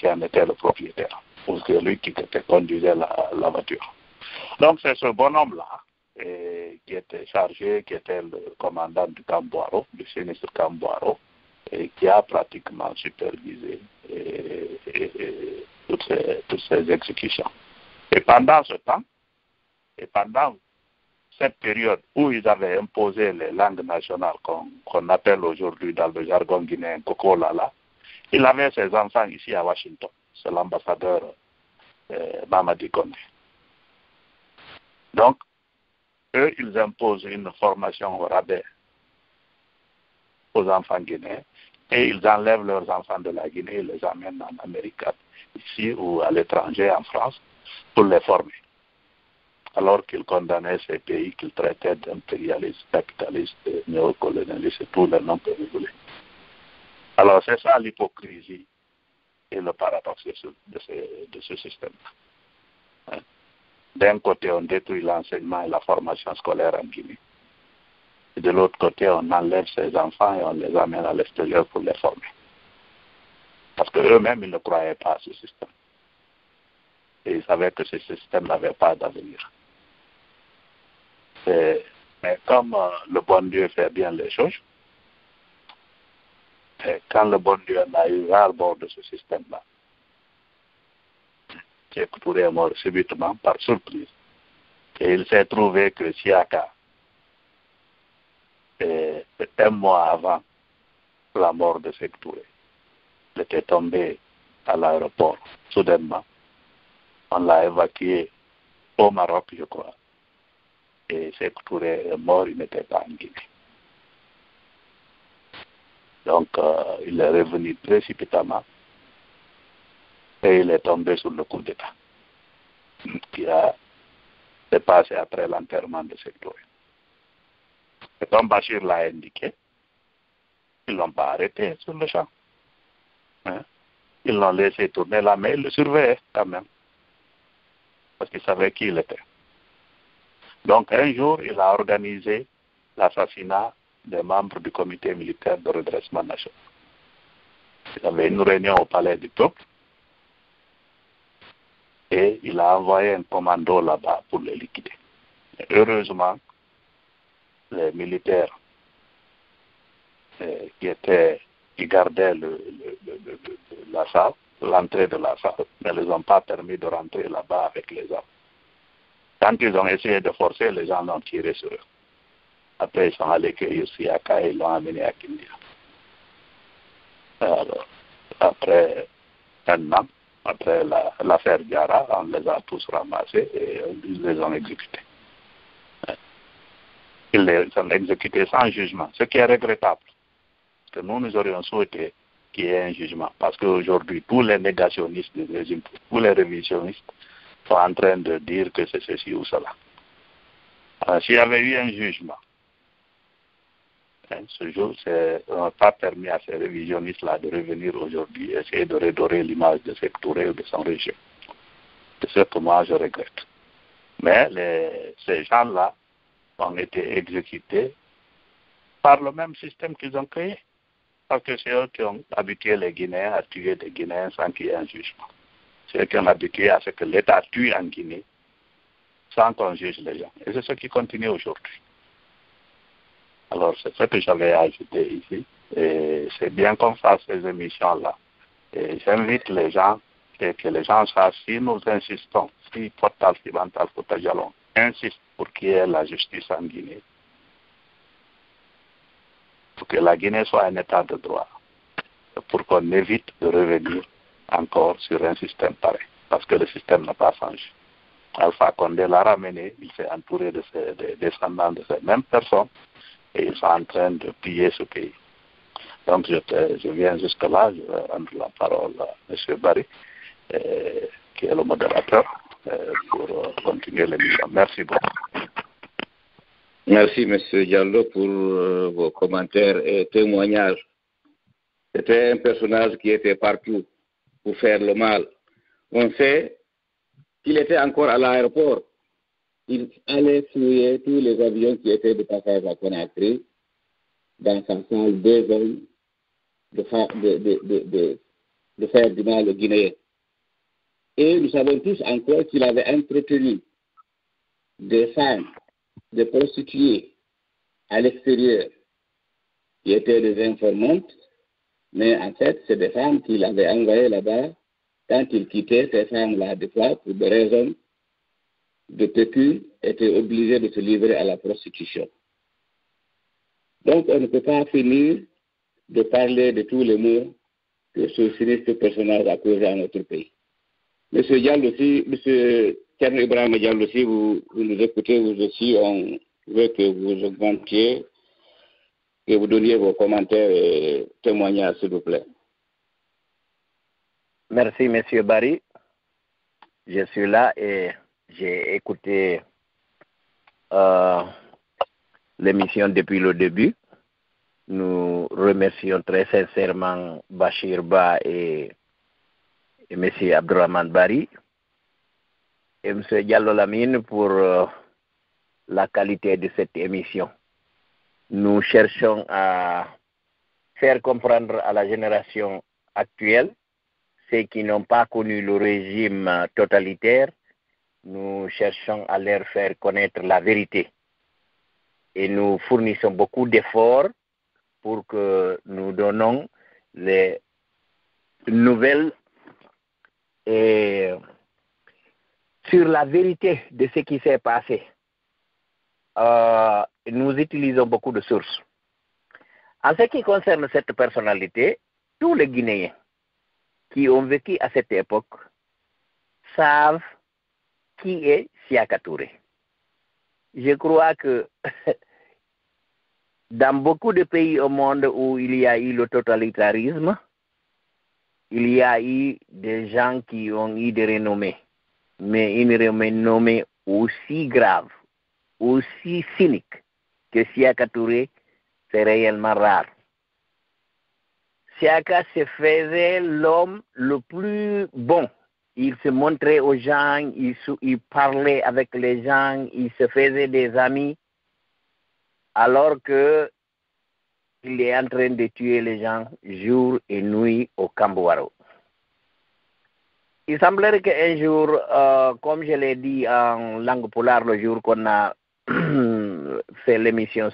[SPEAKER 3] en était le propriétaire, ou c'est lui qui conduisait la voiture. Donc, c'est ce bonhomme-là qui était chargé, qui était le commandant du Camboiro, du sinistre Camboiro, et qui a pratiquement supervisé toutes ces exécutions. Et pendant ce temps, et pendant cette période où ils avaient imposé les langues nationales qu'on appelle aujourd'hui dans le jargon guinéen Kokolala, il avait ses enfants ici à Washington. C'est l'ambassadeur Mamadi Kone. Donc, eux, ils imposent une formation au rabais aux enfants guinéens et ils enlèvent leurs enfants de la Guinée et les amènent en Amérique, ici ou à l'étranger, en France, pour les former. Alors qu'ils condamnaient ces pays qu'ils traitaient d'impérialistes, capitalistes, néocolonialistes et tous les noms que vous voulez. Alors c'est ça l'hypocrisie et le paradoxe de ce système-là. D'un côté, on détruit l'enseignement et la formation scolaire en Guinée. Et de l'autre côté, on enlève ces enfants et on les amène à l'extérieur pour les former. Parce qu'eux-mêmes, ils ne croyaient pas à ce système. Et ils savaient que ce système n'avait pas d'avenir. Mais comme le bon Dieu fait bien les choses, et quand le bon Dieu n'a eu à bord de ce système-là, Sékou Touré est mort subitement par surprise. Et il s'est trouvé que Siaka, un mois avant la mort de Sékou Touré, il était tombé à l'aéroport, soudainement. On l'a évacué au Maroc, je crois. Et Sékou Touré est mort, il n'était pas en Guinée. Donc, il est revenu précipitamment et il est tombé sur le coup d'État qui a dépassé après l'enterrement de Sékou Touré. Et comme Bachir l'a indiqué, ils ne l'ont pas arrêté sur le champ. Ils l'ont laissé tourner la main, ils le surveillaient quand même, parce qu'ils savaient qui il était. Donc, un jour, il a organisé l'assassinat des membres du comité militaire de redressement national. Il y avait une réunion au palais du peuple et il a envoyé un commando là-bas pour les liquider. Et heureusement, les militaires qui gardaient la salle, l'entrée de la salle, ne les ont pas permis de rentrer là-bas avec les armes. Quand ils ont essayé de forcer, les gens ont tiré sur eux. Après, ils sont allés cueillir Siaka et ils l'ont amené à Kindia. Alors, après un an, après l'affaire Diarra, on les a tous ramassés et ils les ont exécutés. Ils les ont exécutés sans jugement, ce qui est regrettable. Que nous aurions souhaité qu'il y ait un jugement. Parce qu'aujourd'hui, tous les négationnistes du régime, tous les révisionnistes sont en train de dire que c'est ceci ou cela. S'il y avait eu un jugement, ce jour, on n'a pas permis à ces révisionnistes-là de revenir aujourd'hui, essayer de redorer l'image de Sékou Touré ou de son régime. C'est ce que moi je regrette. Mais ces gens-là ont été exécutés par le même système qu'ils ont créé. Parce que c'est eux qui ont habitué les Guinéens à tuer des Guinéens sans qu'il y ait un jugement. C'est eux qui ont habitué à ce que l'État tue en Guinée sans qu'on juge les gens. Et c'est ce qui continue aujourd'hui. Alors, c'est ce que j'avais ajouté ici. Et c'est bien qu'on fasse ces émissions-là. Et j'invite les gens, et que les gens sachent, si nous insistons, si Portal Sibantal Koutajalon insiste pour qu'il y ait la justice en Guinée, pour que la Guinée soit un état de droit, pour qu'on évite de revenir encore sur un système pareil, parce que le système n'a pas changé. Alpha Condé l'a ramené, il s'est entouré de des descendants de ces mêmes personnes, et ils sont en train de piller ce pays. Donc je viens jusque-là, je vais rendre la parole à M. Barry, qui est le modérateur, pour continuer l'émission. Merci beaucoup.
[SPEAKER 1] Merci, M. Diallo, pour vos commentaires et témoignages. C'était un personnage qui était partout pour faire le mal. On sait qu'il était encore à l'aéroport. Il allait fouiller tous les avions qui étaient de passage à Conakry dans sa salle 2 hommes de faire du mal aux Guinéens. Et nous savons tous encore qu'il avait entretenu des femmes, des prostituées à l'extérieur qui étaient des informantes, mais en fait, c'est des femmes qu'il avait envoyées là-bas quand il quittait ces femmes-là, des fois, pour des raisons de pécule, étaient obligés de se livrer à la prostitution. Donc, on ne peut pas finir de parler de tous les maux que ce sinistre personnage a causé à notre pays. Monsieur Diallo aussi, Monsieur Thierno Ibrahim Diallo aussi, vous nous écoutez, vous aussi, on veut que vous augmentiez, que vous donniez vos commentaires et témoignages, s'il vous plaît.
[SPEAKER 4] Merci, Monsieur Barry. Je suis là et j'ai écouté l'émission depuis le début. Nous remercions très sincèrement Bachir Ba et M. Abdourahmane Barry et M. Diallo Lamine pour la qualité de cette émission. Nous cherchons à faire comprendre à la génération actuelle, ceux qui n'ont pas connu le régime totalitaire, nous cherchons à leur faire connaître la vérité. Et nous fournissons beaucoup d'efforts pour que nous donnons les nouvelles et sur la vérité de ce qui s'est passé. Nous utilisons beaucoup de sources. En ce qui concerne cette personnalité, tous les Guinéens qui ont vécu à cette époque savent qui est Siaka Touré. Je crois que dans beaucoup de pays au monde où il y a eu le totalitarisme, il y a eu des gens qui ont eu des renommées, mais une renommée aussi grave, aussi cynique que Siaka Touré, c'est réellement rare. Siaka se faisait l'homme le plus bon. Il se montrait aux gens, il parlait avec les gens, il se faisait des amis, alors que il est en train de tuer les gens jour et nuit au Kambouaro. Il semblerait qu'un jour, comme je l'ai dit en langue poulard le jour qu'on a fait l'émission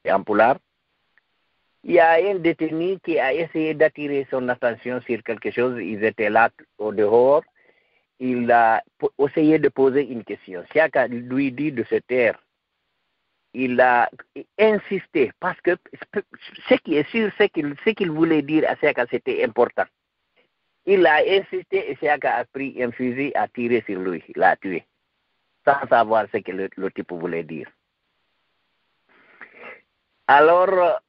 [SPEAKER 4] en poulard, il y a un détenu qui a essayé d'attirer son attention sur quelque chose. Ils étaient là au dehors. Il a essayé de poser une question. Siaka lui dit de se taire. Il a insisté parce que ce qui est sûr, ce qu'il voulait dire à Siaka, c'était important. Il a insisté et Siaka a pris un fusil, a tiré sur lui, il l'a tué, sans savoir ce que le type voulait dire. Alors,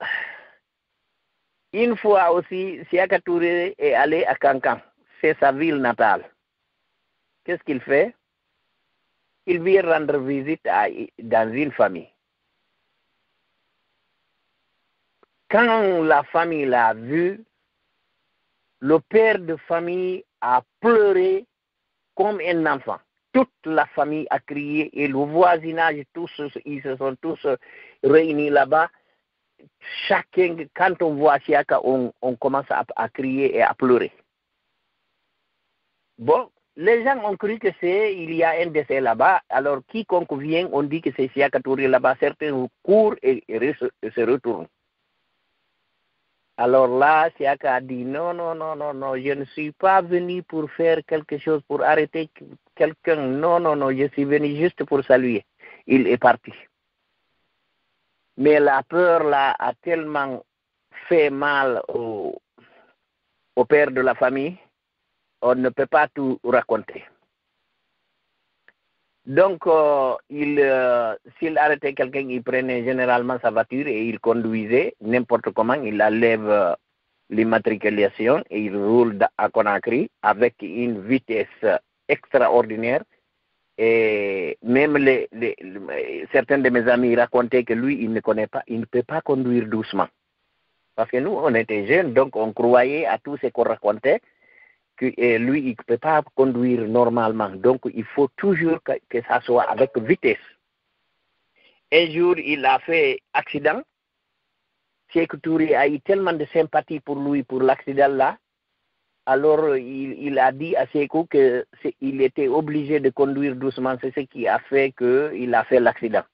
[SPEAKER 4] une fois aussi, Siaka Touré est allé à Kankan. C'est sa ville natale. Qu'est-ce qu'il fait? Il vient rendre visite dans une famille. Quand la famille l'a vu, le père de famille a pleuré comme un enfant. Toute la famille a crié et le voisinage, ils se sont tous réunis là-bas. Chacun, quand on voit Siaka, on commence à crier et à pleurer. Bon, les gens ont cru que il y a un décès là-bas. Alors, quiconque vient, on dit que c'est Siaka Touré là-bas. Certains courent et se retournent. Alors là, Siaka a dit non, je ne suis pas venu pour faire quelque chose, pour arrêter quelqu'un. Non, je suis venu juste pour saluer. Il est parti. Mais la peur là a tellement fait mal au père de la famille, on ne peut pas tout raconter. Donc, s'il arrêtait quelqu'un, il prenait généralement sa voiture et il conduisait n'importe comment, il enlève l'immatriculation et il roule à Conakry avec une vitesse extraordinaire. Et même certains de mes amis racontaient que lui, il ne connaît pas, il ne peut pas conduire doucement. Parce que nous, on était jeunes, donc on croyait à tout ce qu'on racontait, que lui, il ne peut pas conduire normalement. Donc, il faut toujours que ça soit avec vitesse. Un jour, il a fait accident. Sékou Touré a eu tellement de sympathie pour lui, pour l'accident là. Alors, il a dit à Sékou qu'il était obligé de conduire doucement. C'est ce qui a fait qu'il a fait l'accident.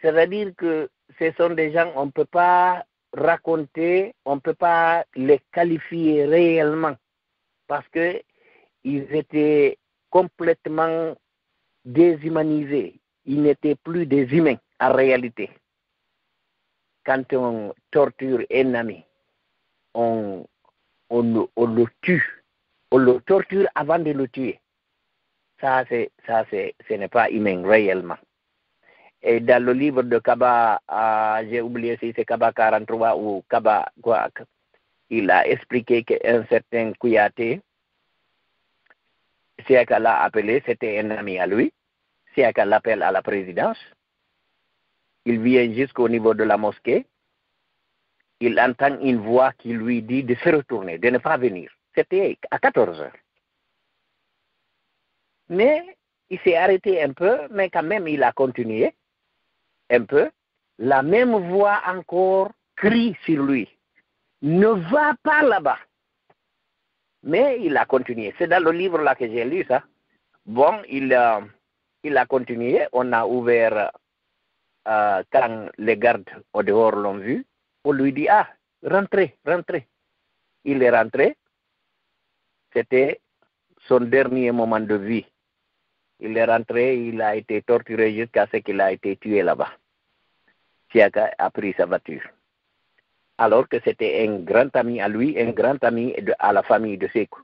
[SPEAKER 4] C'est-à-dire que ce sont des gens, on ne peut pas raconter, on ne peut pas les qualifier réellement parce qu'ils étaient complètement déshumanisés. Ils n'étaient plus des humains en réalité. Quand on torture un ami, on le tue, on le torture avant de le tuer. Ce n'est pas humain réellement. Et dans le livre de Kaba, j'ai oublié si c'est Kaba 43 ou Kaba quoi, il a expliqué qu'un certain Kouyaté, Siaka l'a appelé, c'était un ami à lui. Siaka l'appelle à la présidence. Il vient jusqu'au niveau de la mosquée. Il entend une voix qui lui dit de se retourner, de ne pas venir. C'était à 14 heures. Mais il s'est arrêté un peu, mais quand même il a continué un peu. La même voix encore crie sur lui. Ne va pas là-bas. Mais il a continué. C'est dans le livre là que j'ai lu ça. Bon, il a continué. On a ouvert quand les gardes au dehors l'ont vu. On lui dit, rentrez. Il est rentré. C'était son dernier moment de vie. Il est rentré, il a été torturé jusqu'à ce qu'il a été tué là-bas. Siaka a pris sa voiture. Alors que c'était un grand ami à lui, un grand ami à la famille de Sékou.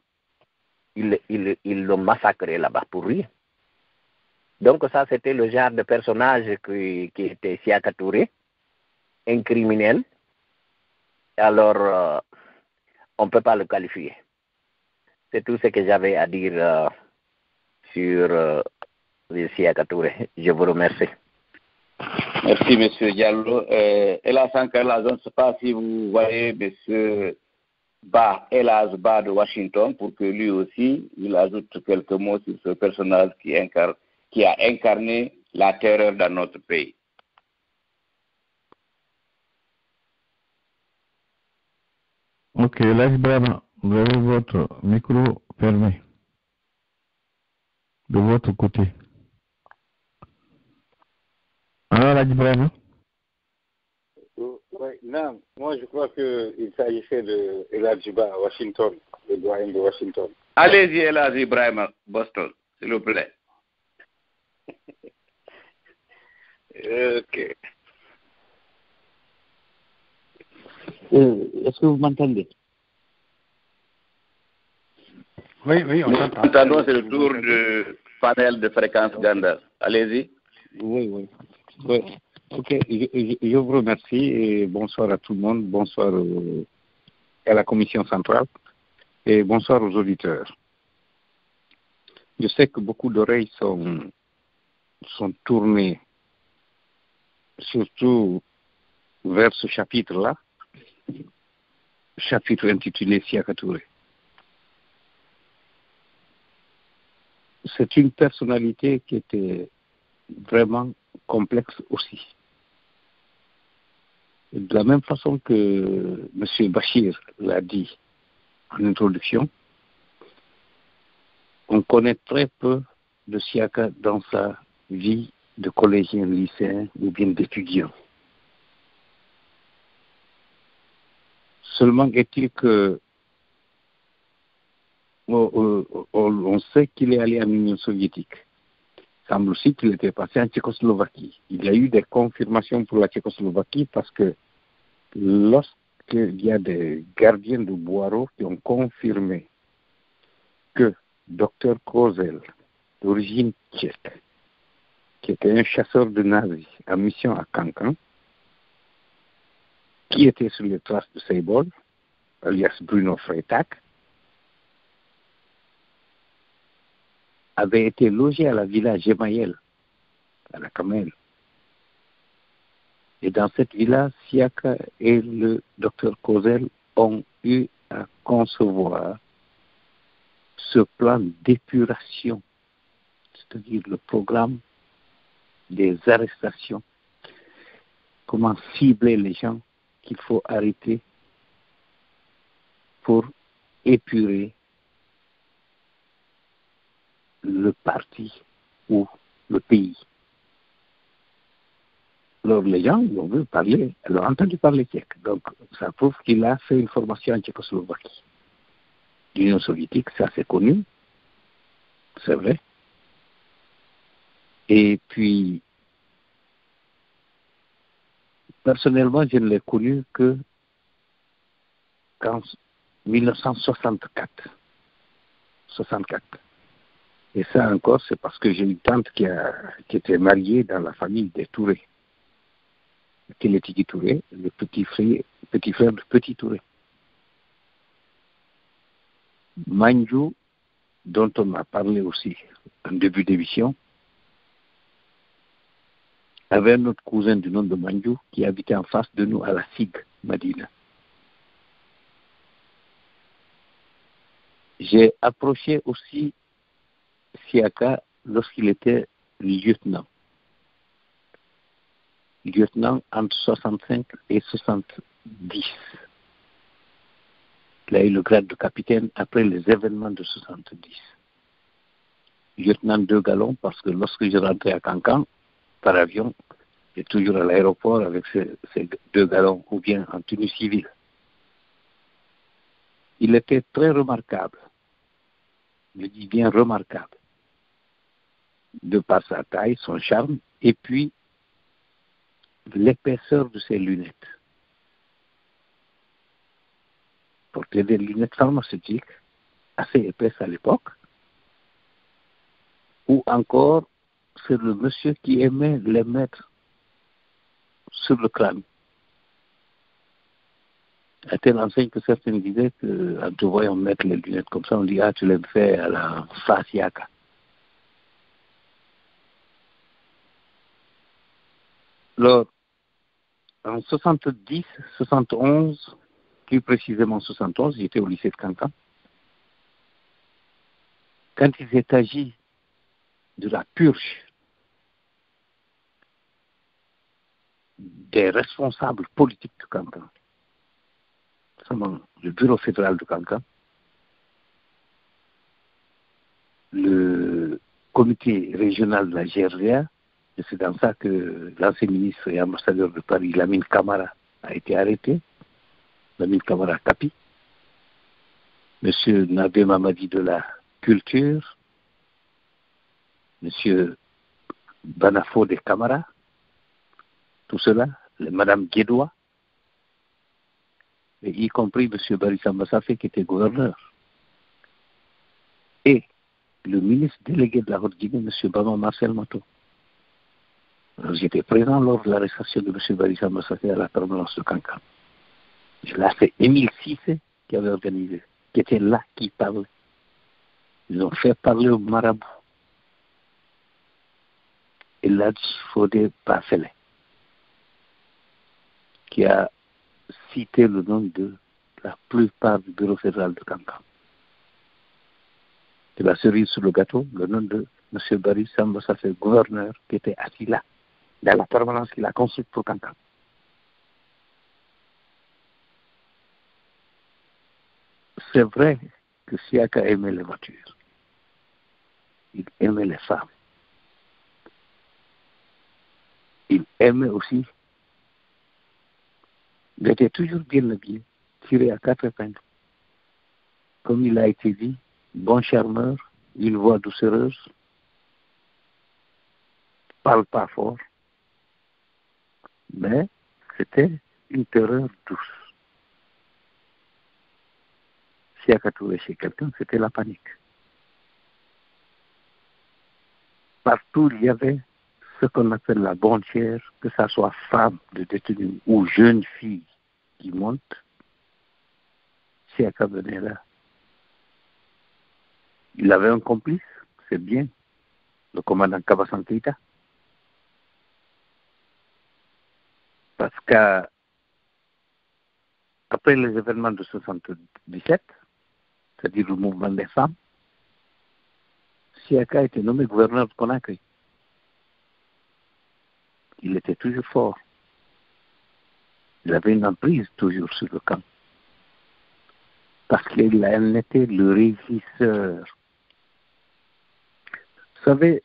[SPEAKER 4] Ils l'ont massacré là-bas pour rien. Donc ça, c'était le genre de personnage qui était Siaka Touré, un criminel. Alors, on ne peut pas le qualifier. C'est tout ce que j'avais à dire sur Siaka Touré. Je vous remercie.
[SPEAKER 1] Merci, M. Diallo. Elas Ankara, je ne sais pas si vous voyez M. Elas Ba de Washington, pour que lui aussi, il ajoute quelques mots sur ce personnage qui a incarné la terreur dans notre pays.
[SPEAKER 5] Ok, là, Ibrahim, vous avez votre micro fermé de votre côté. Alors, là, Ibrahim?
[SPEAKER 2] Oui, non, moi je crois qu'il s'agissait de Eladji Ba à Washington, le doyen de Washington.
[SPEAKER 1] Allez-y, Eladji Ibrahim, Boston, s'il vous plaît.
[SPEAKER 4] Ok. Est-ce que vous m'entendez?
[SPEAKER 2] Oui, on t'entend.
[SPEAKER 1] Entendons, c'est le tour du panel de fréquence Gandal. Allez-y.
[SPEAKER 4] Oui.
[SPEAKER 1] Oui. Ok, je vous remercie et bonsoir à tout le monde, bonsoir à la commission centrale et bonsoir aux auditeurs. Je sais que beaucoup d'oreilles sont tournées surtout vers ce chapitre-là, chapitre intitulé Siaka Touré. C'est une personnalité qui était vraiment complexe aussi. De la même façon que M. Bachir l'a dit en introduction, on connaît très peu de Siaka dans sa vie de collégien, lycéen ou bien d'étudiant. Seulement est-il que on sait qu'il est allé en Union soviétique. Semble aussi qu'il était passé en Tchécoslovaquie. Il y a eu des confirmations pour la Tchécoslovaquie parce que lorsqu'il y a des gardiens de Boireau qui ont confirmé que Dr Kozel, d'origine tchèque, qui était un chasseur de nazis en mission à Cancan, qui était sur les traces de Seibol, alias Bruno Freytag, avait été logé à la villa Gemayel, à la Kamel. Et dans cette villa, Siaka et le docteur Kozel ont eu à concevoir ce plan d'épuration, c'est-à-dire le programme des arrestations, comment cibler les gens qu'il faut arrêter pour épurer le parti ou le pays. Alors les gens ont vu parler, ils ont entendu parler tchèque. Donc ça prouve qu'il a fait une formation en Tchécoslovaquie. L'Union soviétique, c'est assez connu, c'est vrai. Et puis, personnellement, je ne l'ai connu que qu'en 1964. 64. Et ça encore, c'est parce que j'ai une tante qui était mariée dans la famille des Touré. Kélétiki Touré, le petit frère de Petit Touré. Manjou, dont on m'a parlé aussi en début d'émission, avait un autre cousin du nom de Manjou qui habitait en face de nous à la SIG, Madina. J'ai approché aussi Siaka lorsqu'il était lieutenant entre 65 et 70. Il a eu le grade de capitaine après les événements de 70. Lieutenant 2 galons parce que lorsque je rentrais à Cancan, par avion, et toujours à l'aéroport avec ces 2 galons ou bien en tenue civile. Il était très remarquable, je dis bien remarquable, de par sa taille, son charme, et puis l'épaisseur de ses lunettes. Portait des lunettes pharmaceutiques assez épaisses à l'époque, ou encore c'est le monsieur qui aimait les mettre sur le crâne. À telle enseigne que certains disaient qu'en te voyant mettre les lunettes comme ça, on dit « Ah, tu les fais à la Siaka ». Alors, en 70, 71, plus précisément 71, j'étais au lycée de Cancan. Quand il s'est agi de la purge des responsables politiques de Cancan, le bureau fédéral de Cancan, le comité régional de la GRDA, et c'est dans ça que l'ancien ministre et ambassadeur de Paris, Lamine Camara, a été arrêté, Lamine Camara Kapi, M. Nabé Mamadi de la Culture, M. Banafo de Camara, tout cela, Mme Guédoua, et y compris M. Barissa Massafé qui était gouverneur. Et le ministre délégué de la Haute-Guinée, M. Bama Marcel Mato.
[SPEAKER 3] J'étais présent lors de l'arrestation de M. Barry Samba Sassé à la permanence de Kankan. Là, c'est Émile Cissé qui avait organisé, qui était là, qui parlait. Ils ont fait parler au marabout. Et là, Fodé Bafele, qui a cité le nom de la plupart du bureau fédéral de Kankan. Et la cerise sur le gâteau, le nom de M. Barry Samba Sassé, gouverneur, qui était assis là, dans la permanence qu'il a construite pour Kankan. C'est vrai que Siaka aimait les voitures. Il aimait les femmes. Il aimait aussi. Il était toujours bien habillé, tiré à 4 épingles. Comme il a été dit, bon charmeur, une voix doucereuse, parle pas fort, mais c'était une terreur douce. Siaka Touré chez quelqu'un, c'était la panique. Partout, il y avait ce qu'on appelle la bonne chère, que ce soit femme de détenu ou jeune fille qui monte. Siaka venait là. Il avait un complice, c'est bien, le commandant Kabasan Keïta. Parce qu'après les événements de 1977, c'est-à-dire le mouvement des femmes, Siaka a été nommé gouverneur de Conakry. Il était toujours fort. Il avait une emprise toujours sur le camp. Parce qu'il en était le régisseur. Vous savez,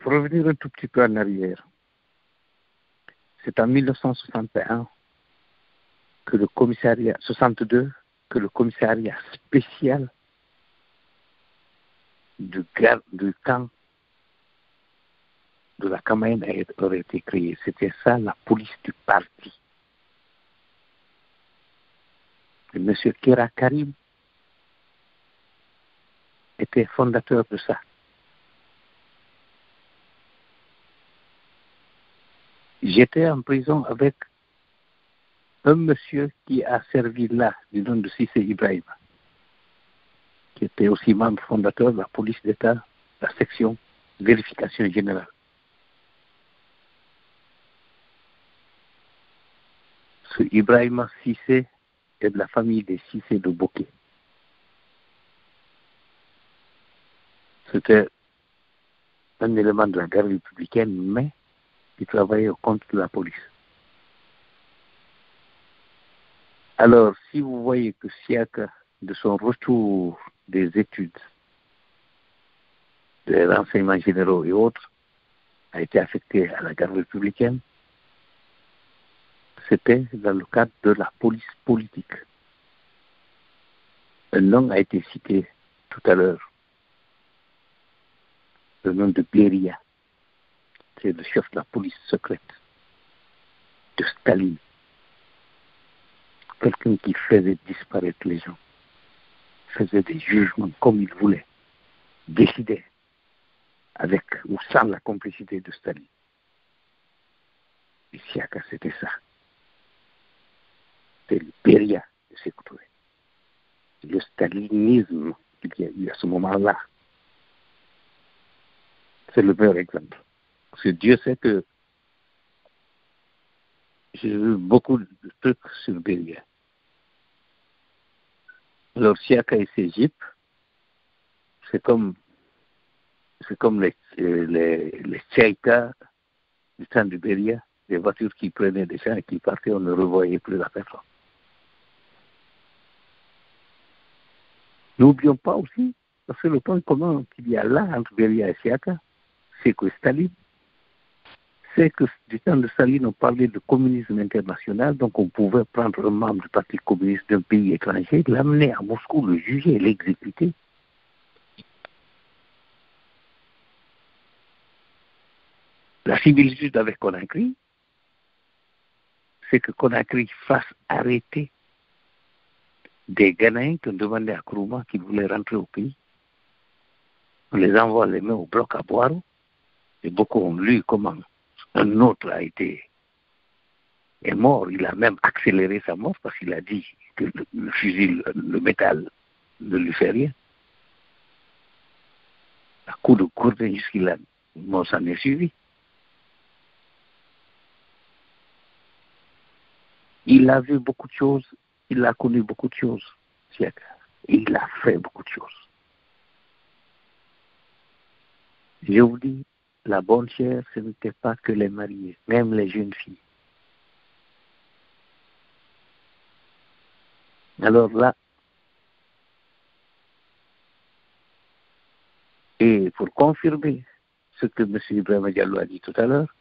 [SPEAKER 3] pour revenir un tout petit peu en arrière, c'est en 1961 que le commissariat, 62, que le commissariat spécial du camp de la Camaïne aurait été créé. C'était ça la police du parti. Et M. Kera Karim était fondateur de ça. J'étais en prison avec un monsieur qui a servi là, du nom de Cissé Ibrahim, qui était aussi membre fondateur de la police d'État, la section vérification générale. Ce Ibrahim Cissé est de la famille des Cissé de Bokeh. C'était un élément de la garde républicaine, mais qui travaillait au compte de la police. Alors, si vous voyez que Siaka, de son retour des études, des renseignements généraux et autres, a été affecté à la garde républicaine, c'était dans le cadre de la police politique. Un nom a été cité tout à l'heure, le nom de Beria. C'est le chef de la police secrète de Staline. Quelqu'un qui faisait disparaître les gens, faisait des jugements comme il voulait, décidait avec ou sans la complicité de Staline. Et Siaka, c'était ça. C'est le Beria de Sékou Touré. Le stalinisme qu'il y a eu à ce moment-là. C'est le meilleur exemple. Parce que Dieu sait que j'ai vu beaucoup de trucs sur Beria. Alors, Siaka et ses jeeps, c'est comme les Tchaïka du temps de Beria, des voitures qui prenaient des gens et qui partaient, on ne revoyait plus la personne. N'oublions pas aussi, parce que le point commun qu'il y a là entre Beria et Siaka, c'est que Staline, c'est que du temps de Staline, on parlait de communisme international, donc on pouvait prendre un membre du Parti communiste d'un pays étranger, l'amener à Moscou, le juger et l'exécuter. La similitude avec Conakry, c'est que Conakry fasse arrêter des Ghanéens qui ont demandé à Kourouma qu'ils voulaient rentrer au pays. On les envoie les mains au bloc à Boiro, et beaucoup ont lu comment Un autre est mort. Il a même accéléré sa mort parce qu'il a dit que le fusil, le métal, ne lui fait rien. À coup de gourdin jusqu'il a mort s'en est suivi. Il a vu beaucoup de choses, il a connu beaucoup de choses, Siaka. Il a fait beaucoup de choses. Je vous dis, la bonne chère, ce n'était pas que les mariés, même les jeunes filles. Alors là, et pour confirmer ce que M. Ibrahima Diallo a dit tout à l'heure,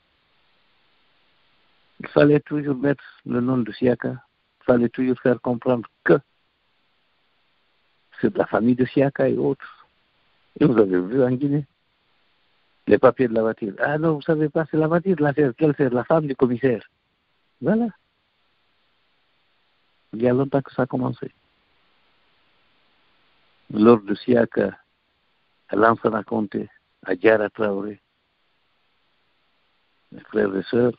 [SPEAKER 3] il fallait toujours mettre le nom de Siaka, il fallait toujours faire comprendre que c'est de la famille de Siaka et autres. Et vous avez vu en Guinée, les papiers de la voiture. Ah non, vous ne savez pas, c'est la voiture de la sœur. Quelle sœur? La femme du commissaire. Voilà. Il y a longtemps que ça a commencé. Lors de Siaka, à Lansana Conté, à Diara Traoré, mes frères et sœurs,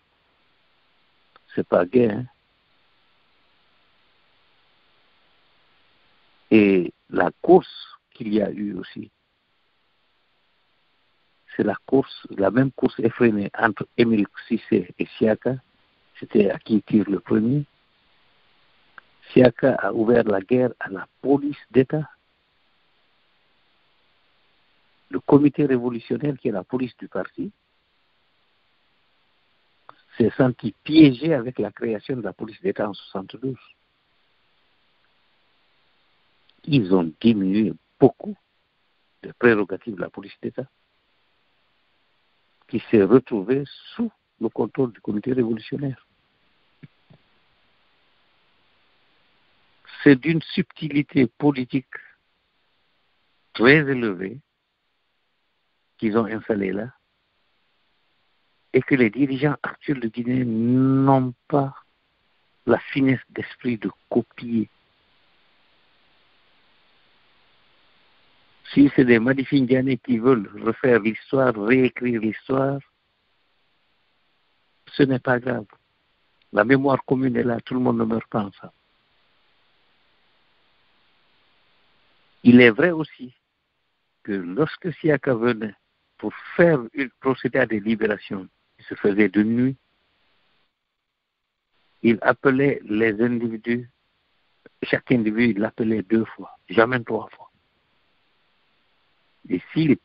[SPEAKER 3] c'est pas gai, hein. Et la course qu'il y a eu aussi, c'est la même course effrénée entre Émile Cissé et Siaka. C'était à qui tire le premier. Siaka a ouvert la guerre à la police d'État. Le comité révolutionnaire, qui est la police du parti, s'est senti piégé avec la création de la police d'État en 1972. Ils ont diminué beaucoup les prérogatives de la police d'État, qui s'est retrouvée sous le contrôle du comité révolutionnaire. C'est d'une subtilité politique très élevée qu'ils ont installé là, et que les dirigeants actuels de Guinée n'ont pas la finesse d'esprit de copier. Si c'est des Madifindianais qui veulent refaire l'histoire, réécrire l'histoire, ce n'est pas grave. La mémoire commune est là, tout le monde ne meurt pas ensemble. Il est vrai aussi que lorsque Siaka venait pour faire une procédure de libération qui se faisait de nuit, il appelait les individus, chaque individu, il l'appelait 2 fois, jamais 3 fois. Et si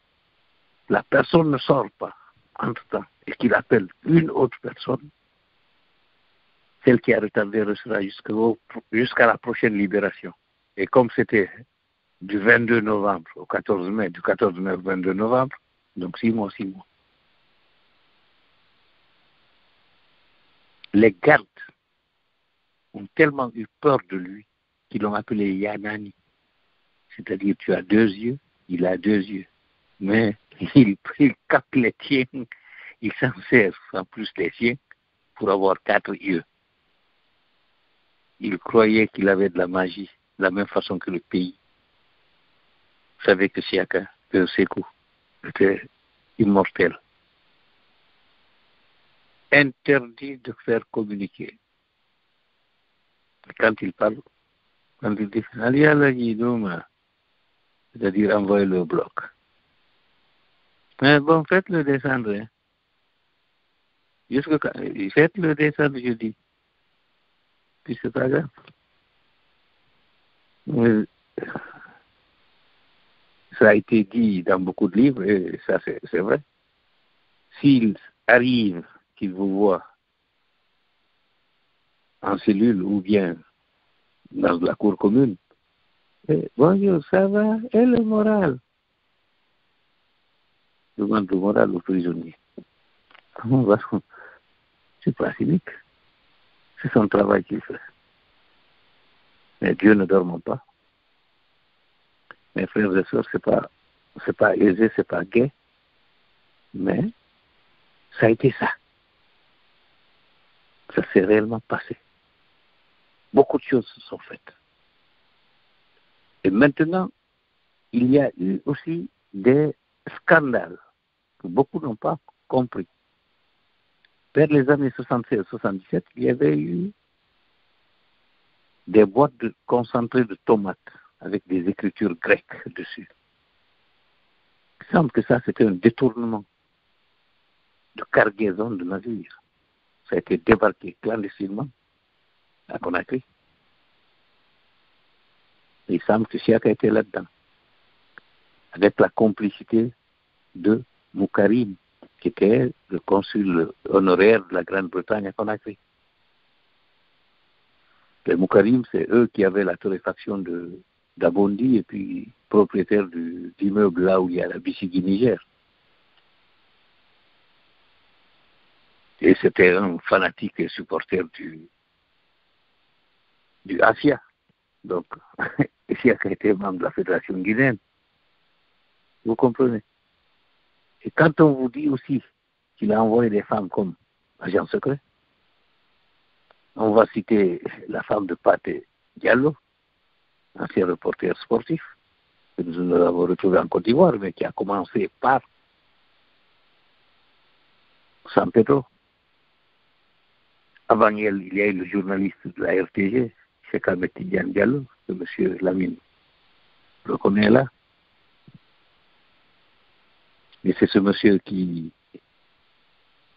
[SPEAKER 3] la personne ne sort pas entre-temps et qu'il appelle une autre personne, celle qui a retardé restera jusqu'à la prochaine libération. Et comme c'était du 22 novembre au 14 mai, du 14 mai au 22 novembre, donc 6 mois. Les gardes ont tellement eu peur de lui qu'ils l'ont appelé Yanani. C'est-à-dire, tu as 2 yeux, il a 2 yeux. Mais il capte les tiens, il s'en sert en plus les siens pour avoir 4 yeux. Il croyait qu'il avait de la magie, de la même façon que le pays. Vous savez que Siaka, que Sékou, était immortel. Interdit de faire communiquer. Quand il parle, quand il dit c'est-à-dire envoyer le bloc. Mais bon, faites-le descendre. Hein. Faites-le descendre, je dis. Puis c'est pas grave. Mais, ça a été dit dans beaucoup de livres, et ça c'est vrai. S'il arrive qu'il vous voit en cellule ou bien dans la cour commune, bonjour, ça va? Et le moral? Demande le moral au prisonnier. Comment va? C'est pas cynique. C'est son travail qu'il fait. Mais Dieu ne dorme pas. Mes frères et sœurs, c'est pas aisé, c'est pas gai, mais ça a été ça. Ça s'est réellement passé. Beaucoup de choses se sont faites. Et maintenant, il y a eu aussi des scandales que beaucoup n'ont pas compris. vers les années 76-77, il y avait eu des boîtes concentrées de tomates avec des écritures grecques dessus. Il semble que ça, c'était un détournement de cargaison de navires. Ça a été débarqué clandestinement à Conakry. Et il semble que Siaka était là-dedans, avec la complicité de Moukarim, qui était le consul honoraire de la Grande-Bretagne à Conakry. Les Moukarim, c'est eux qui avaient la torréfaction d'Abondi et puis propriétaire d'immeuble là où il y a la Bissigi Niger. Et c'était un fanatique et supporter du ASIA. Donc, Siaka était membre de la Fédération guinéenne. Vous comprenez? Et quand on vous dit aussi qu'il a envoyé des femmes comme agent secret, on va citer la femme de Pathé Diallo, ancien reporter sportif, que nous avons retrouvé en Côte d'Ivoire, mais qui a commencé par San Pedro. Avant elle, il y a eu le journaliste de la RTG, Cheikh Ahmed Tidiane Diallo, que M. Lamine reconnaît là. Et c'est ce monsieur qui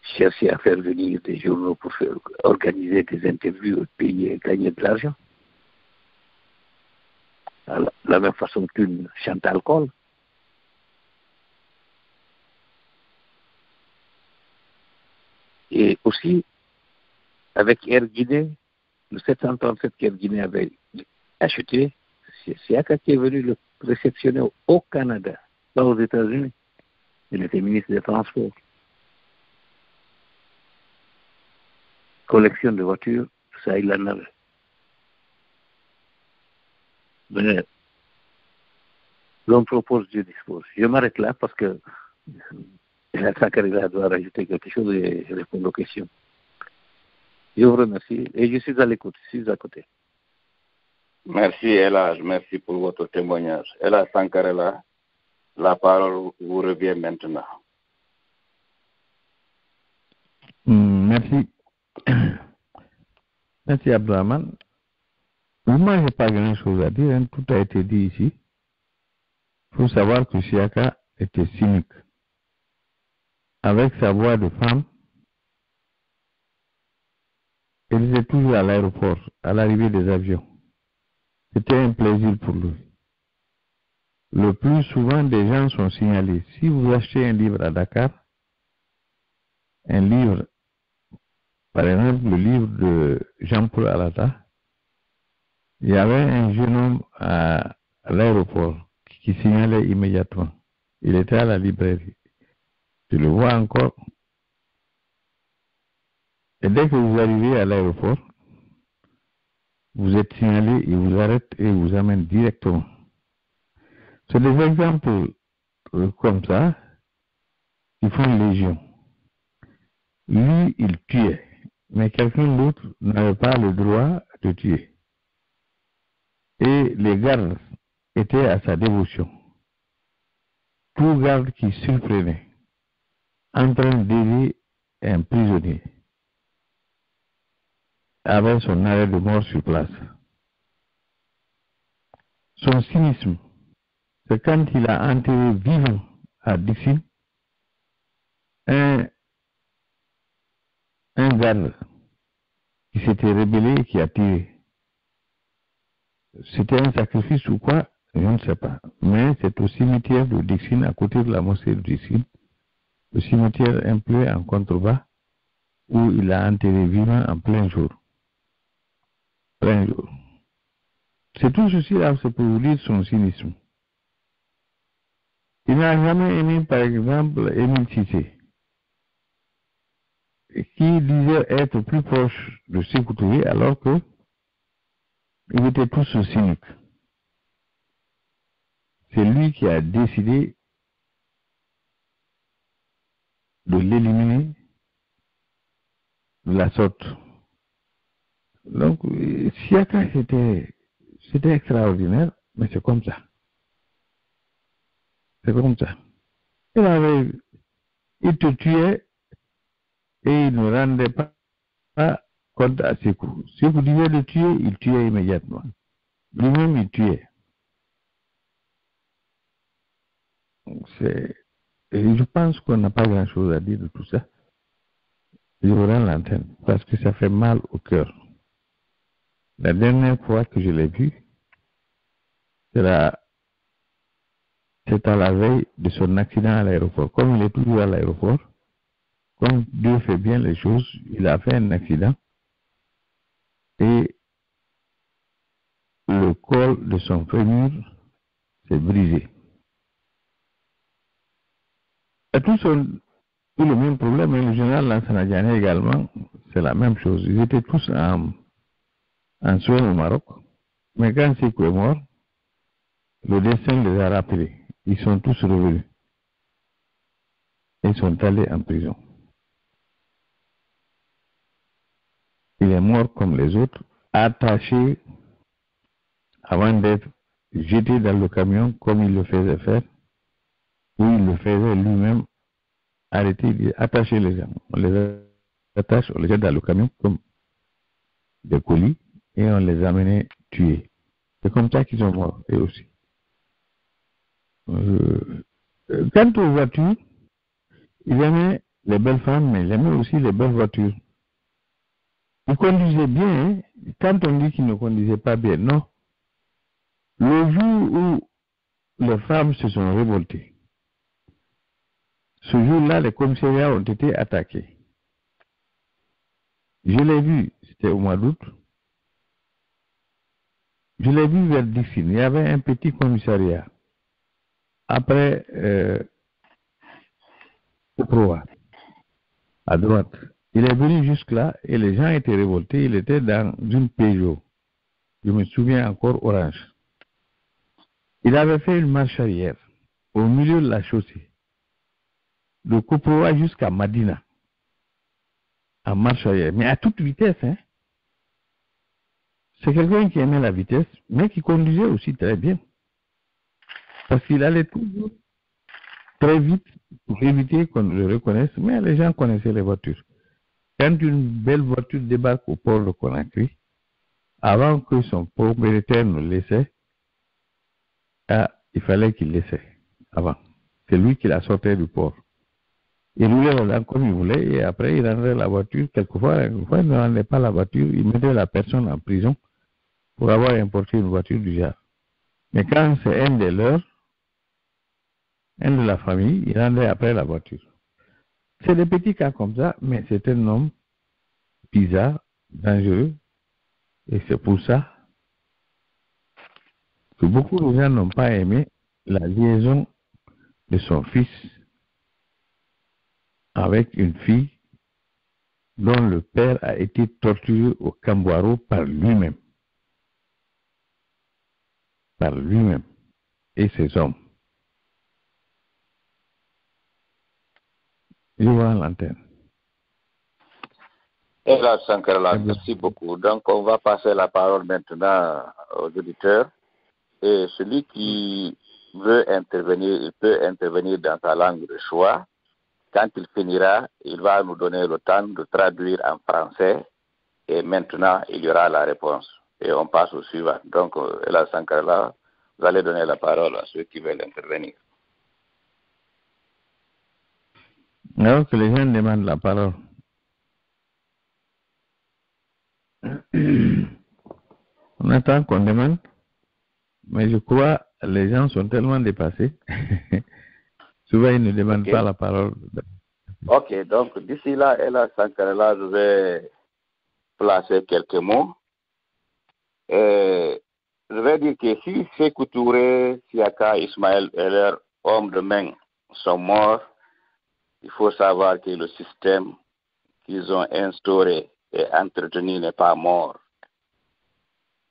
[SPEAKER 3] cherchait à faire venir des journaux pour organiser des interviews, payer et gagner de l'argent. De la même façon qu'une Chantal Cole. Et aussi, avec Air Guinée, le 737 qu'Air Guinée avait acheté, c'est Siaka qui est venu le réceptionner au Canada, pas aux États-Unis. Il était ministre des Transports. Collection de voitures, tout ça, il en avait. Mais l'on propose, Dieu dispose. Je m'arrête là parce que la Sakarila doit rajouter quelque chose et répondre aux questions. Je vous remercie et je suis à l'écoute, je suis à côté.
[SPEAKER 1] Merci Elage, merci pour votre témoignage. Elage Sankarela, la parole vous revient maintenant.
[SPEAKER 5] Merci. Merci Abdraman. Moi, je n'ai pas grand-chose à dire, hein. Tout a été dit ici. Il faut savoir que Siaka était cynique. Avec sa voix de femme, il était toujours à l'aéroport, à l'arrivée des avions. C'était un plaisir pour lui. Le plus souvent, des gens sont signalés. Si vous achetez un livre à Dakar, un livre, par exemple le livre de Jean-Paul Alata, il y avait un jeune homme à l'aéroport qui signalait immédiatement. Il était à la librairie. Je le vois encore. Et dès que vous arrivez à l'aéroport, vous êtes signalé, il vous arrête et vous amène directement. C'est des exemples comme ça qui font légion. Lui, il tuait, mais quelqu'un d'autre n'avait pas le droit de tuer. Et les gardes étaient à sa dévotion. Tout garde qui surprenait en train d'aider un prisonnier avait son arrêt de mort sur place. Son cynisme, c'est quand il a enterré vivant à Dixine un garde qui s'était rébellé et qui a tiré. C'était un sacrifice ou quoi? Je ne sais pas. Mais c'est au cimetière de Dixine, à côté de la mosquée de Dixine, le cimetière un peu en contrebas, où il a enterré vivant en plein jour. Plein jour. C'est tout ceci là, c'est pour vous dire son cynisme. Il n'a jamais aimé, par exemple, Émile Cissé, qui disait être plus proche de Sékou Touré alors que ils étaient tous cyniques. C'est lui qui a décidé de l'éliminer de la sorte. Donc, Siaka, c'était extraordinaire, mais c'est comme ça. C'est comme ça. Il te tuait, et il ne rendait pas compte à Sékou. Sékou disait de tuer, il tuait immédiatement. Lui-même, il tuait. Et je pense qu'on n'a pas grand-chose à dire de tout ça. Je vous rends l'antenne parce que ça fait mal au cœur. La dernière fois que je l'ai vu, c'est à la veille de son accident à l'aéroport. Comme il est toujours à l'aéroport, comme Dieu fait bien les choses, il a fait un accident et le col de son fémur s'est brisé. Et tous ont eu le même problème. Et le général Lansana Diané également, c'est la même chose. Ils étaient tous en soins au Maroc. Mais quand Sékou est mort, le destin les a rappelés. Ils sont tous revenus. Ils sont allés en prison. Il est mort comme les autres, attaché avant d'être jeté dans le camion comme il le faisait faire, ou il le faisait lui-même, arrêter, attacher les gens. On les attache, on les jette dans le camion comme des colis et on les amenait tués. C'est comme ça qu'ils sont morts, eux aussi. Quant aux voitures, ils aimaient les belles femmes, mais ils aimaient aussi les belles voitures. Ils conduisaient bien, hein? Quand on dit qu'ils ne conduisaient pas bien, non. Le jour où les femmes se sont révoltées, ce jour-là, les commissariats ont été attaqués. Je l'ai vu, c'était au mois d'août. Je l'ai vu vers Dixine. Il y avait un petit commissariat. Après, Proa, à droite. Il est venu jusque-là et les gens étaient révoltés. Il était dans une Peugeot. Je me souviens encore orange. Il avait fait une marche arrière au milieu de la chaussée. De Koproa jusqu'à Madina. En marche arrière. Mais à toute vitesse, hein. C'est quelqu'un qui aimait la vitesse, mais qui conduisait aussi très bien. Parce qu'il allait toujours très vite pour éviter qu'on le reconnaisse, mais les gens connaissaient les voitures. Quand une belle voiture débarque au port de Conakry, avant que son propriétaire ne laissait, il fallait qu'il laissait avant. C'est lui qui la sortait du port. Il roulait là comme il voulait et après il rendait la voiture. Quelquefois, il ne rendait pas la voiture, il mettait la personne en prison pour avoir importé une voiture du genre. Mais quand c'est un des leurs, un de la famille, il rendait après la voiture. C'est des petits cas comme ça, mais c'est un homme bizarre, dangereux, et c'est pour ça que beaucoup de gens n'ont pas aimé la liaison de son fils avec une fille dont le père a été torturé au Camboiro par lui-même. Par lui-même et ses hommes. Je vois l'antenne.
[SPEAKER 1] Et là, Sankarala, merci beaucoup. Donc, on va passer la parole maintenant aux auditeurs. Et celui qui veut intervenir, il peut intervenir dans sa langue de choix. Quand il finira, il va nous donner le temps de traduire en français. Et maintenant, il y aura la réponse. Et on passe au suivant. Donc, Ella Sankarala, vous allez donner la parole à ceux qui veulent intervenir.
[SPEAKER 5] Alors que les gens demandent la parole. On attend qu'on demande, mais je crois que les gens sont tellement dépassés. Souvent, ils ne demandent pas la parole.
[SPEAKER 1] Ok, donc d'ici là, Ella Sankarala, je vais placer quelques mots. Je vais dire que si Sékou Touré, Siaka, Ismaël et leurs hommes de main sont morts, il faut savoir que le système qu'ils ont instauré et entretenu n'est pas mort.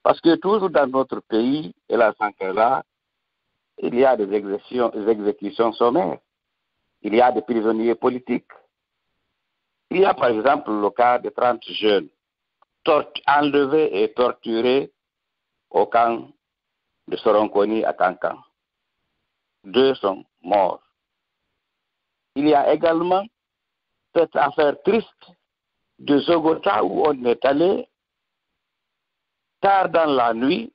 [SPEAKER 1] Parce que toujours dans notre pays, et la Sankara, il y a des exécutions sommaires. Il y a des prisonniers politiques. Il y a par exemple le cas de 30 jeunes enlevés et torturés au camp de Soronkoni à Kankan. 2 sont morts. Il y a également cette affaire triste de Zogota où on est allé tard dans la nuit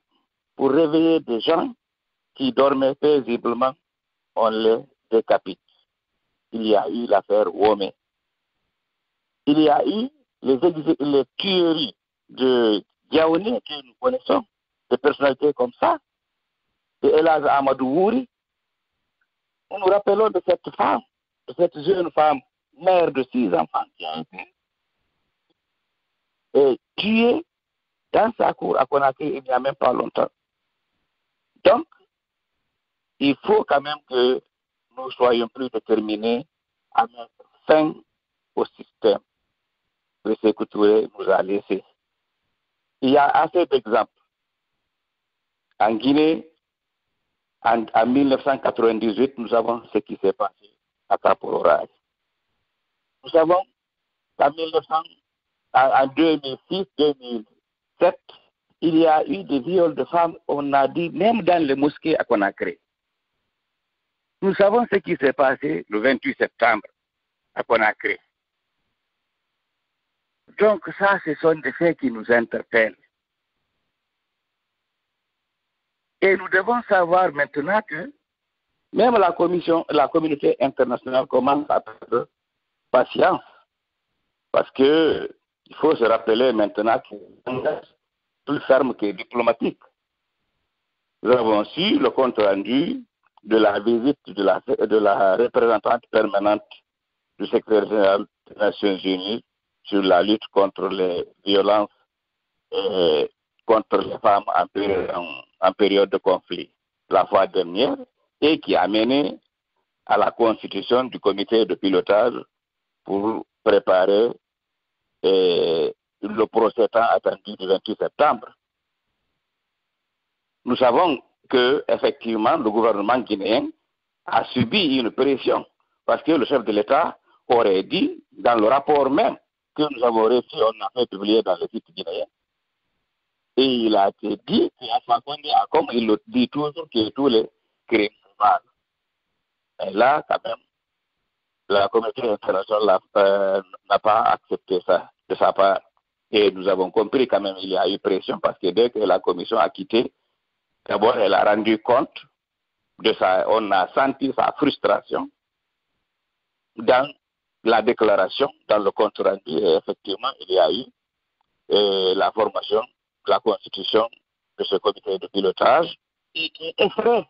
[SPEAKER 1] pour réveiller des gens qui dormaient paisiblement, on les décapite. Il y a eu l'affaire Womé. Il y a eu les tueries de Diaoné que nous connaissons, des personnalités comme ça, de Elaz Amadou Wouri. Nous nous rappelons de cette femme, de cette jeune femme, mère de 6 enfants, qui a été tuée dans sa cour à Conakry il n'y a même pas longtemps. Donc, il faut quand même que nous soyons plus déterminés à mettre fin au système que Sékou Touré nous a laissé. Il y a assez d'exemples. En Guinée, en 1998, nous savons ce qui s'est passé à Kapororaï. Nous savons qu'en en 2006-2007, il y a eu des viols de femmes, on a dit, même dans les mosquées à Conakry. Nous savons ce qui s'est passé le 28 septembre à Conakry. Donc ça, ce sont des faits qui nous interpellent. Et nous devons savoir maintenant que même la communauté internationale commence à perdre patience. Parce que il faut se rappeler maintenant qu'il est plus ferme que diplomatique. Nous avons su le compte rendu de la visite de la représentante permanente du secrétaire général des Nations Unies sur la lutte contre les violences contre les femmes en période de conflit la fois dernière et qui a mené à la constitution du comité de pilotage pour préparer le procès temps attendu du 28 septembre. Nous savons que effectivement le gouvernement guinéen a subi une pression parce que le chef de l'État aurait dit dans le rapport même que nous avons reçu, on a fait publier dans le site guinéen, et il a été dit qu'Alpha Condé a, comme il le dit toujours, que tous les crimes sont vagues. Et là, quand même, la communauté internationale n'a pas accepté ça de sa part. Et nous avons compris quand même qu'il y a eu pression parce que dès que la commission a quitté, d'abord elle a rendu compte de ça, on a senti sa frustration dans la déclaration, dans le compte rendu, et effectivement il y a eu la formation, la constitution de ce comité de pilotage et qui effraie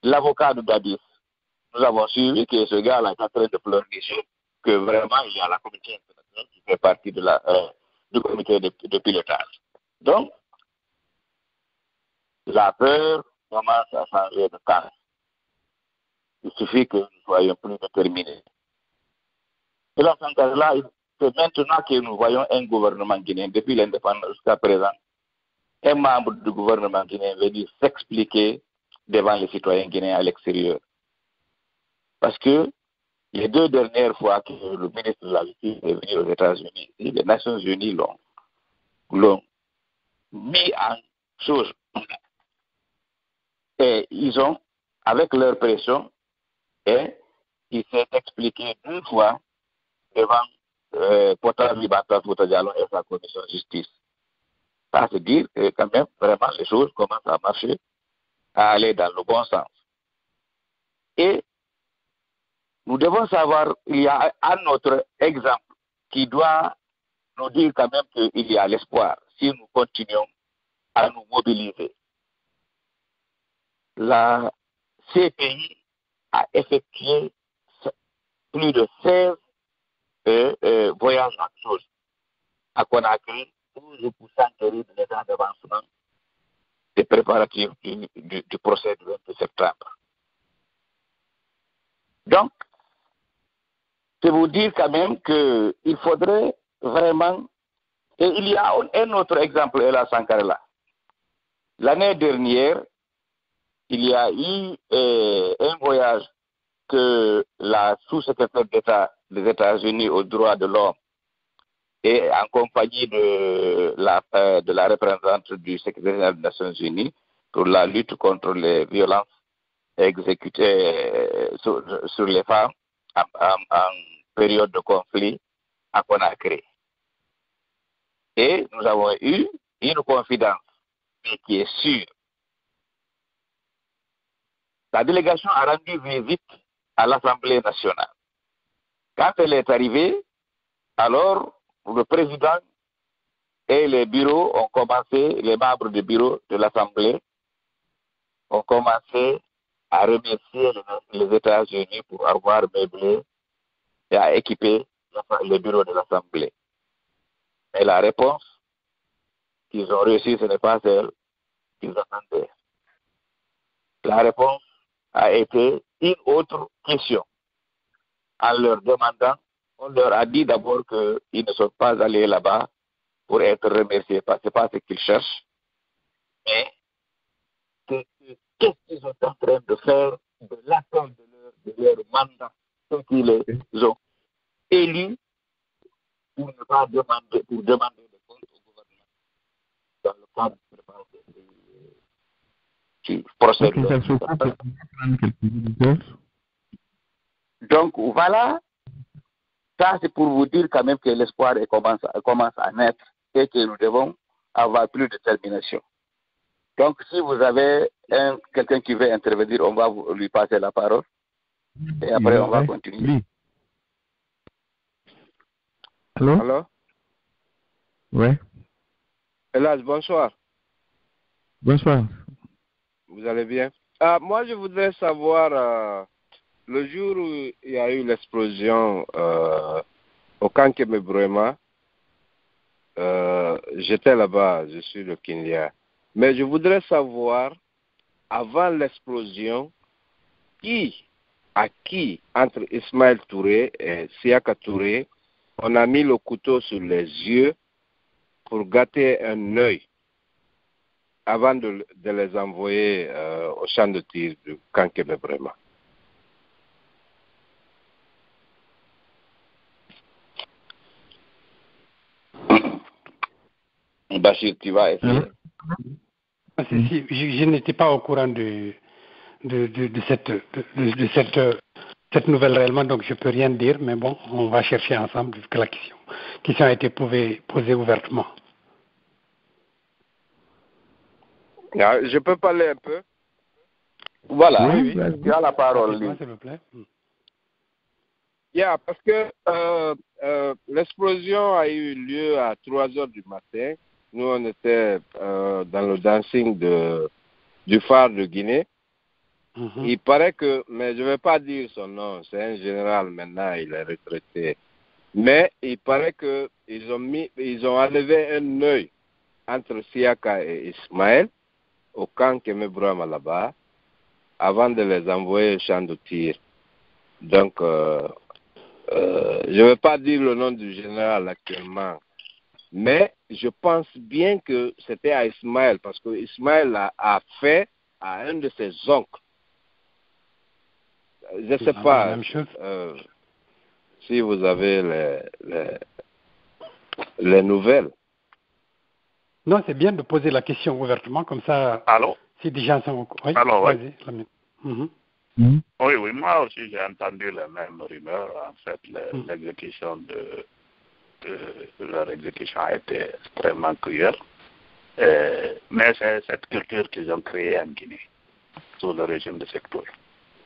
[SPEAKER 1] l'avocat de Dadis. Nous avons suivi que ce gars-là est en train de pleurer que vraiment il y a la communauté internationale qui fait partie du comité de pilotage. Donc, la peur commence à changer de camp. Il suffit que nous soyons plus déterminés. Et là, c'est maintenant que nous voyons un gouvernement guinéen, depuis l'indépendance jusqu'à présent, un membre du gouvernement guinéen veut dire s'expliquer devant les citoyens guinéens à l'extérieur. Parce que les 2 dernières fois que le ministre de la Justice est venu aux États-Unis, les Nations Unies l'ont mis en chose. Et ils ont, avec leur pression, il s'est expliqué 2 fois devant Pota Libata Foutadialon et sa commission de justice. Ça veut dire que quand même, vraiment, les choses commencent à marcher, à aller dans le bon sens. Et nous devons savoir, il y a un autre exemple qui doit nous dire quand même qu'il y a l'espoir si nous continuons à nous mobiliser. La CPI a effectué plus de 16 voyages en chose à Conakry pour s'enquérir de l'état d'avancement des préparatifs du procès du 28 septembre. Donc, c'est vous dire quand même qu'il faudrait vraiment... Et il y a un autre exemple, Ella Sankarela. L'année dernière, il y a eu un voyage que la sous-secrétaire d'État des États-Unis aux droits de l'homme et en compagnie de la représentante du secrétaire général des Nations Unies pour la lutte contre les violences exécutées sur les femmes en période de conflit à Conakry. Et nous avons eu une confidence qui est sûre. La délégation a rendu visite à l'Assemblée nationale. Quand elle est arrivée, alors le président et les bureaux ont commencé, les membres du bureau de l'Assemblée ont commencé à remercier les États-Unis pour avoir meublé et à équiper le bureau de l'Assemblée. Et la réponse qu'ils ont reçue, ce n'est pas celle qu'ils attendaient. La réponse a été une autre question. En leur demandant, on leur a dit d'abord qu'ils ne sont pas allés là-bas pour être remerciés, parce que ce n'est pas ce qu'ils cherchent, mais qu'est-ce qu'ils sont en train de faire de l'attente de leur mandat, ceux qui les ont élus pour ne pas demander, pour demander des comptes au gouvernement dans le cadre du procès. Donc voilà, ça c'est pour vous dire quand même que l'espoir commence à naître et que nous devons avoir plus de détermination. Donc si vous avez quelqu'un qui veut intervenir, on va lui passer la parole et après on va continuer.
[SPEAKER 6] Allô? Allô?
[SPEAKER 5] Oui.
[SPEAKER 6] Hélas, bonsoir.
[SPEAKER 5] Bonsoir.
[SPEAKER 6] Vous allez bien? Moi, je voudrais savoir, le jour où il y a eu l'explosion au camp Keme-Brema, j'étais là-bas, je suis le Kenya. Mais je voudrais savoir, avant l'explosion, à qui, entre Ismaël Touré et Siaka Touré, on a mis le couteau sur les yeux pour gâter un œil avant de les envoyer au champ de tir du camp Keme-Brema.
[SPEAKER 1] Bachir, tu vas essayer.
[SPEAKER 2] Je n'étais pas au courant de cette nouvelle réellement, donc je ne peux rien dire, mais bon, on va chercher ensemble que la question a été posée ouvertement.
[SPEAKER 6] Je peux parler un peu?
[SPEAKER 1] Voilà,
[SPEAKER 2] oui.
[SPEAKER 1] Tu as la parole.
[SPEAKER 2] S'il vous plaît.
[SPEAKER 6] Parce que l'explosion a eu lieu à 3 heures du matin. Nous, on était dans le dancing du phare de Guinée. Mm-hmm. Il paraît que, mais je ne vais pas dire son nom, c'est un général maintenant, il est retraité. Mais il paraît qu'ils ont enlevé un œil entre Siaka et Ismaël au camp Keme-Brema là-bas, avant de les envoyer au champ de tir. Donc, je ne vais pas dire le nom du général actuellement, mais je pense bien que c'était à Ismaël, parce que Ismaël a fait à un de ses oncles. Je ne sais pas si vous avez les nouvelles.
[SPEAKER 2] Non, c'est bien de poser la question ouvertement, comme ça.
[SPEAKER 3] Allô?
[SPEAKER 2] Si des gens sont au courant. Oui,
[SPEAKER 3] allô,
[SPEAKER 2] vas-y.
[SPEAKER 3] Oui, moi aussi j'ai entendu les mêmes rumeurs. En fait, l'exécution leur exécution a été extrêmement cruelle. Mais c'est cette culture qu'ils ont créée en Guinée, sous le régime de Sékou.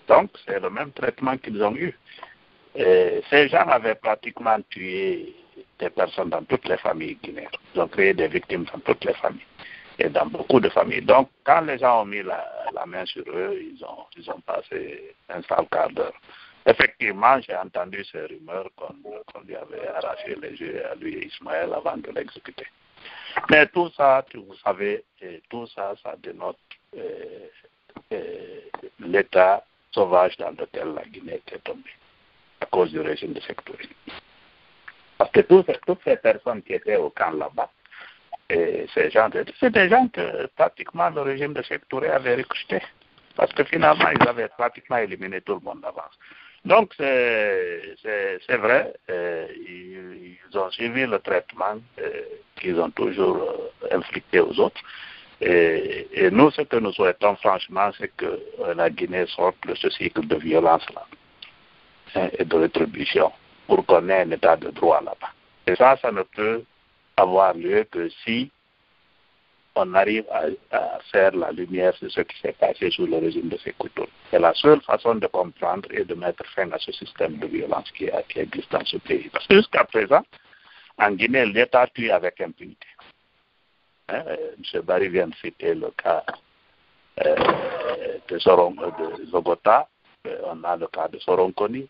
[SPEAKER 3] Donc, c'est le même traitement qu'ils ont eu. Ces gens avaient pratiquement tué des personnes dans toutes les familles guinéennes. Ils ont créé des victimes dans toutes les familles et dans beaucoup de familles. Donc, quand les gens ont mis la main sur eux, ils ont passé un sale quart d'heure. Effectivement, j'ai entendu ces rumeurs qu'on lui avait arraché les yeux à lui et Ismaël avant de l'exécuter. Mais tout ça, vous savez, tout ça, ça dénote l'état sauvage dans lequel la Guinée était tombée à cause du régime de Sékou. Parce que toutes ces personnes qui étaient au camp là-bas, c'est des gens que pratiquement le régime de Sékou avait recrutés. Parce que finalement, ils avaient pratiquement éliminé tout le monde d'avance. Donc, c'est vrai, ils ont suivi le traitement qu'ils ont toujours inflicté aux autres. Et nous, ce que nous souhaitons franchement, c'est que la Guinée sorte de ce cycle de violence-là et de rétribution. pour qu'on ait un état de droit là-bas. Et ça ne peut avoir lieu que si on arrive à faire la lumière sur ce qui s'est passé sous le régime de Sékou Touré. C'est la seule façon de comprendre et de mettre fin à ce système de violence qui existe dans ce pays. Parce que jusqu'à présent, en Guinée, l'État tue avec impunité. M. Barry vient de citer le cas de Zogota, on a le cas de Soronkoni,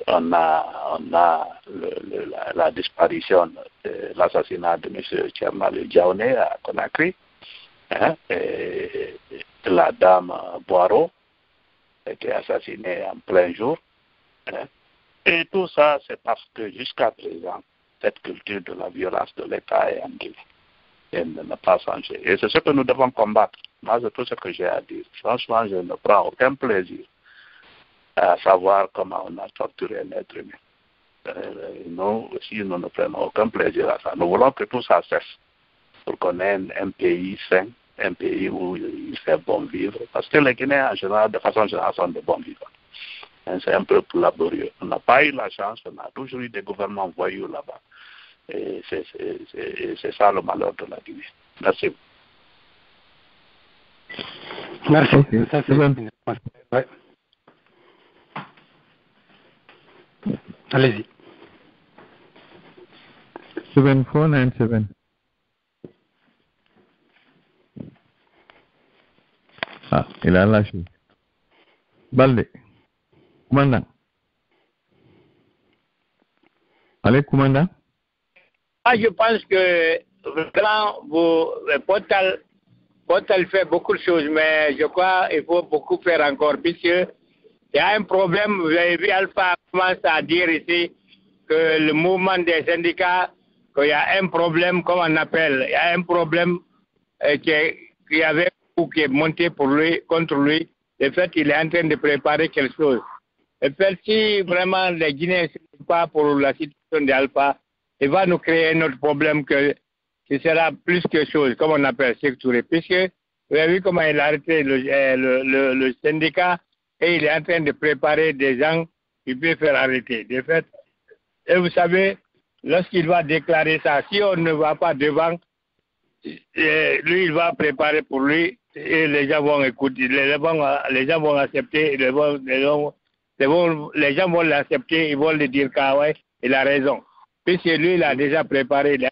[SPEAKER 3] on a la disparition, l'assassinat de M. Tchermal Diaoné à Conakry, la dame Boiro a été assassinée en plein jour. Et tout ça, c'est parce que jusqu'à présent, cette culture de la violence de l'État est en Guinée. Elle n'a pas changé. Et c'est ce que nous devons combattre. Moi, c'est tout ce que j'ai à dire. Franchement, je ne prends aucun plaisir à savoir comment on a torturé un être humain. Nous aussi, nous ne prenons aucun plaisir à ça. Nous voulons que tout ça cesse pour qu'on ait un pays sain, un pays où il fait bon vivre. Parce que les Guinéens, en général, de façon générale, sont de bons vivants. C'est un peu laborieux. On n'a pas eu la chance, on a toujours eu des gouvernements voyous là-bas. Et c'est ça le malheur de la Guinée. Merci.
[SPEAKER 2] Merci.
[SPEAKER 5] Okay.
[SPEAKER 2] Ça, c'est une réponse. Ouais. Allez-y.
[SPEAKER 5] 7497. Ah, il a lâché. Balde. Commandant. Allez, commandant.
[SPEAKER 7] Je pense que vraiment, Portal fait beaucoup de choses, mais je crois qu'il faut beaucoup faire encore, puisque il y a un problème. Vous avez vu, Alpha commence à dire ici que le mouvement des syndicats, qu'il y a un problème, comme on appelle, il y a un problème qui avait ou qui est monté pour lui, contre lui. En fait, il est en train de préparer quelque chose. En fait, si vraiment les Guinéens ne sont pas pour la situation d'Alpha, il va nous créer un autre problème qui sera plus que chose, comme on appelle Sékou Touré, puisque vous avez vu comment il a arrêté le syndicat et il est en train de préparer des gens qui peuvent faire arrêter. De fait, et vous savez, lorsqu'il va déclarer ça, si on ne va pas devant, lui, il va préparer pour lui et les gens vont écouter, les gens vont accepter, les gens vont l'accepter, ils vont lui dire qu'il a raison. Puisque lui, il a déjà préparé, les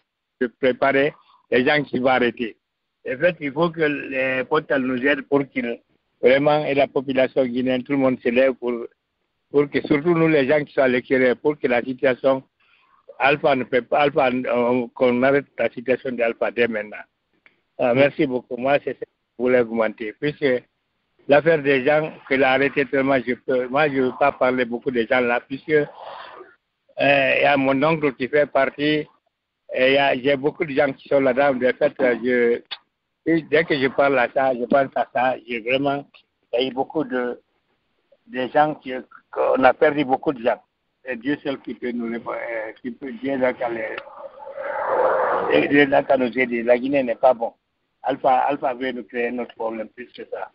[SPEAKER 7] gens qui vont arrêter. En fait, il faut que les Portal nous aident pour qu'il vraiment, et la population guinéenne, tout le monde se lève pour que, surtout nous, les gens qui sont à l'extérieur, pour que la situation, qu'on arrête la situation d'Alpha dès maintenant. Merci beaucoup. Moi, c'est ça que je voulais augmenter. Puisque l'affaire des gens qu'il a arrêté tellement, je ne veux pas parler beaucoup des gens là, puisque il y a mon oncle qui fait partie, et j'ai beaucoup de gens qui sont là-dedans. De fait, dès que je parle à ça, je pense à ça, il y a eu beaucoup de gens qu'on a perdu beaucoup de gens. Et Dieu seul qui peut nous Dieu qu'à nous aider. La Guinée n'est pas bon. Alpha veut nous créer notre problème plus que ça.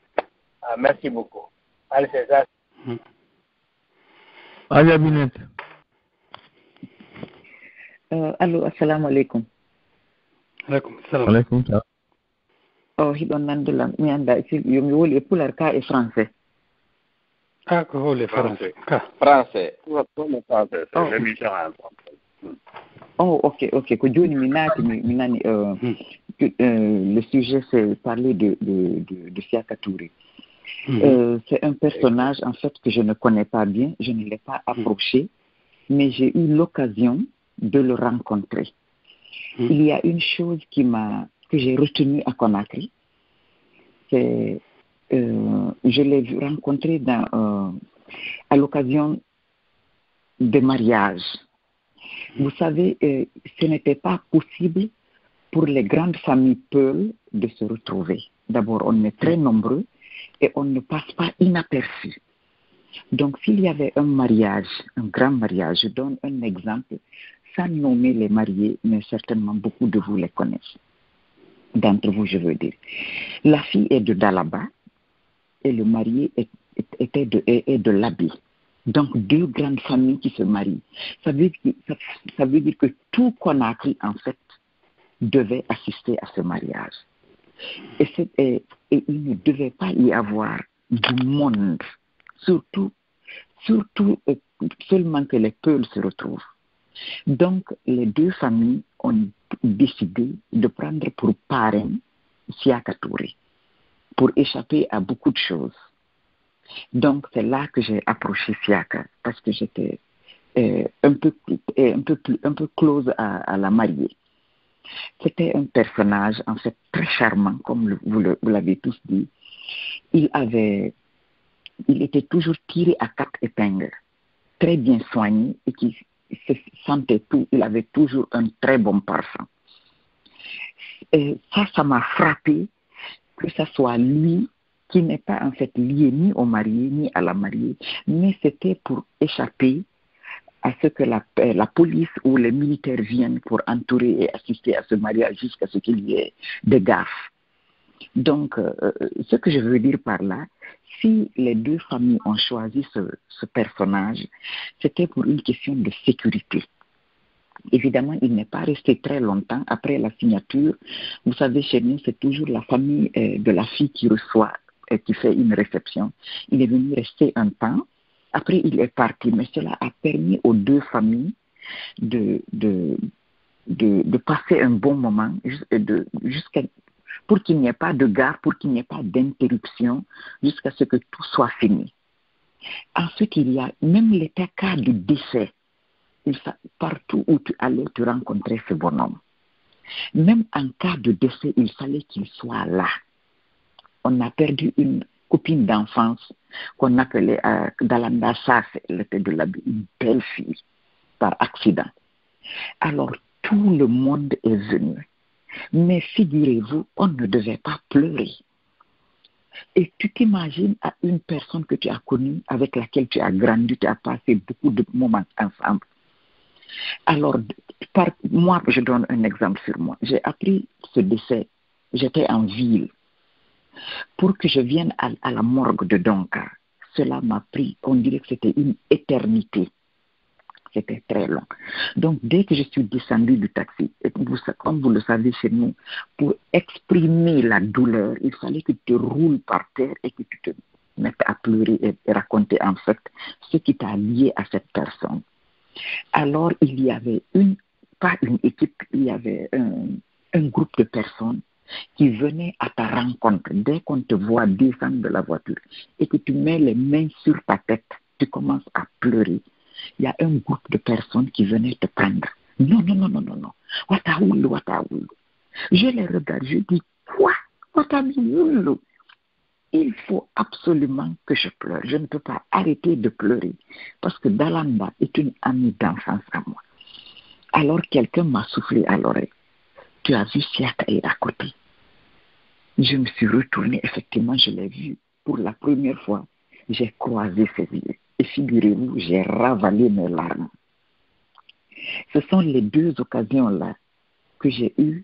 [SPEAKER 7] Merci beaucoup. Allez, c'est ça.
[SPEAKER 5] Aja Binet.
[SPEAKER 8] Allo, assalamu alaikum.
[SPEAKER 2] Alaikum salam.
[SPEAKER 5] Alaikum salam.
[SPEAKER 8] Oh, hidon nandulam mi anda yo mi woli e pular ka e français.
[SPEAKER 2] Ah, ko wole français.
[SPEAKER 6] Français.
[SPEAKER 3] C'est l'émission en français.
[SPEAKER 8] Oh, ok. Ko joni mi naati mi nani le sujet c'est parler de Siaka Touré. C'est un personnage en fait que je ne connais pas bien, je ne l'ai pas approché, mais j'ai eu l'occasion de le rencontrer. Il y a une chose que j'ai retenue à Conakry, c'est je l'ai rencontré à l'occasion de mariages. Vous savez, ce n'était pas possible pour les grandes familles Peul de se retrouver. D'abord, on est très nombreux et on ne passe pas inaperçu. Donc, s'il y avait un mariage, un grand mariage, je donne un exemple, sans nommer les mariés, mais certainement beaucoup de vous les connaissent. D'entre vous, je veux dire. La fille est de Dalaba et le marié est de Labi. Donc, deux grandes familles qui se marient. Ça veut dire que tout Conakry, en fait, devait assister à ce mariage. Et il ne devait pas y avoir du monde, surtout seulement que les peuls se retrouvent. Donc, les deux familles ont décidé de prendre pour parrain Siaka Touré pour échapper à beaucoup de choses. Donc, c'est là que j'ai approché Siaka parce que j'étais un peu close à la mariée. C'était un personnage, en fait, très charmant, comme vous l'avez tous dit. Il était toujours tiré à quatre épingles, très bien soigné et qui se sentait tout. Il avait toujours un très bon parfum. Et ça m'a frappé que ce soit lui qui n'est pas en fait lié ni au marié ni à la mariée, mais c'était pour échapper à ce que la police ou les militaires viennent pour entourer et assister à ce mariage jusqu'à ce qu'il y ait des gaffes. Donc, ce que je veux dire par là, si les deux familles ont choisi ce personnage, c'était pour une question de sécurité. Évidemment, il n'est pas resté très longtemps après la signature. Vous savez, chez nous, c'est toujours la famille de la fille qui reçoit et qui fait une réception. Il est venu rester un temps. Après, il est parti. Mais cela a permis aux deux familles de passer un bon moment pour qu'il n'y ait pas de gare, pour qu'il n'y ait pas d'interruption, jusqu'à ce que tout soit fini. Ensuite, il y a même les cas de décès. Partout où tu allais, tu rencontrais ce bonhomme. Même en cas de décès, il fallait qu'il soit là. On a perdu une copine d'enfance qu'on appelait Dalanda Sass. Elle était une belle fille, par accident. Alors, tout le monde est venu. Mais figurez-vous, on ne devait pas pleurer. Et tu t'imagines à une personne que tu as connue, avec laquelle tu as grandi, tu as passé beaucoup de moments ensemble. Alors, moi, je donne un exemple sur moi. J'ai appris ce décès, j'étais en ville. Pour que je vienne à la morgue de Donka, cela m'a pris, on dirait que c'était une éternité. C'était très long. Donc, dès que je suis descendue du taxi, et comme vous le savez chez nous, pour exprimer la douleur, il fallait que tu te roules par terre et que tu te mettes à pleurer et raconter en fait ce qui t'a lié à cette personne. Alors, il y avait pas une équipe, il y avait un groupe de personnes qui venaient à ta rencontre. Dès qu'on te voit descendre de la voiture et que tu mets les mains sur ta tête, tu commences à pleurer. Il y a un groupe de personnes qui venaient te prendre. Non. Wataoulou. Je les regarde, je dis, quoi? Wataoulou. Il faut absolument que je pleure. Je ne peux pas arrêter de pleurer parce que Dalanda est une amie d'enfance à moi. Alors quelqu'un m'a soufflé à l'oreille. Tu as vu Siaka est à côté. Je me suis retournée, effectivement, je l'ai vu. Pour la première fois, j'ai croisé ses yeux. Et figurez-vous, j'ai ravalé mes larmes. Ce sont les deux occasions-là que j'ai eu,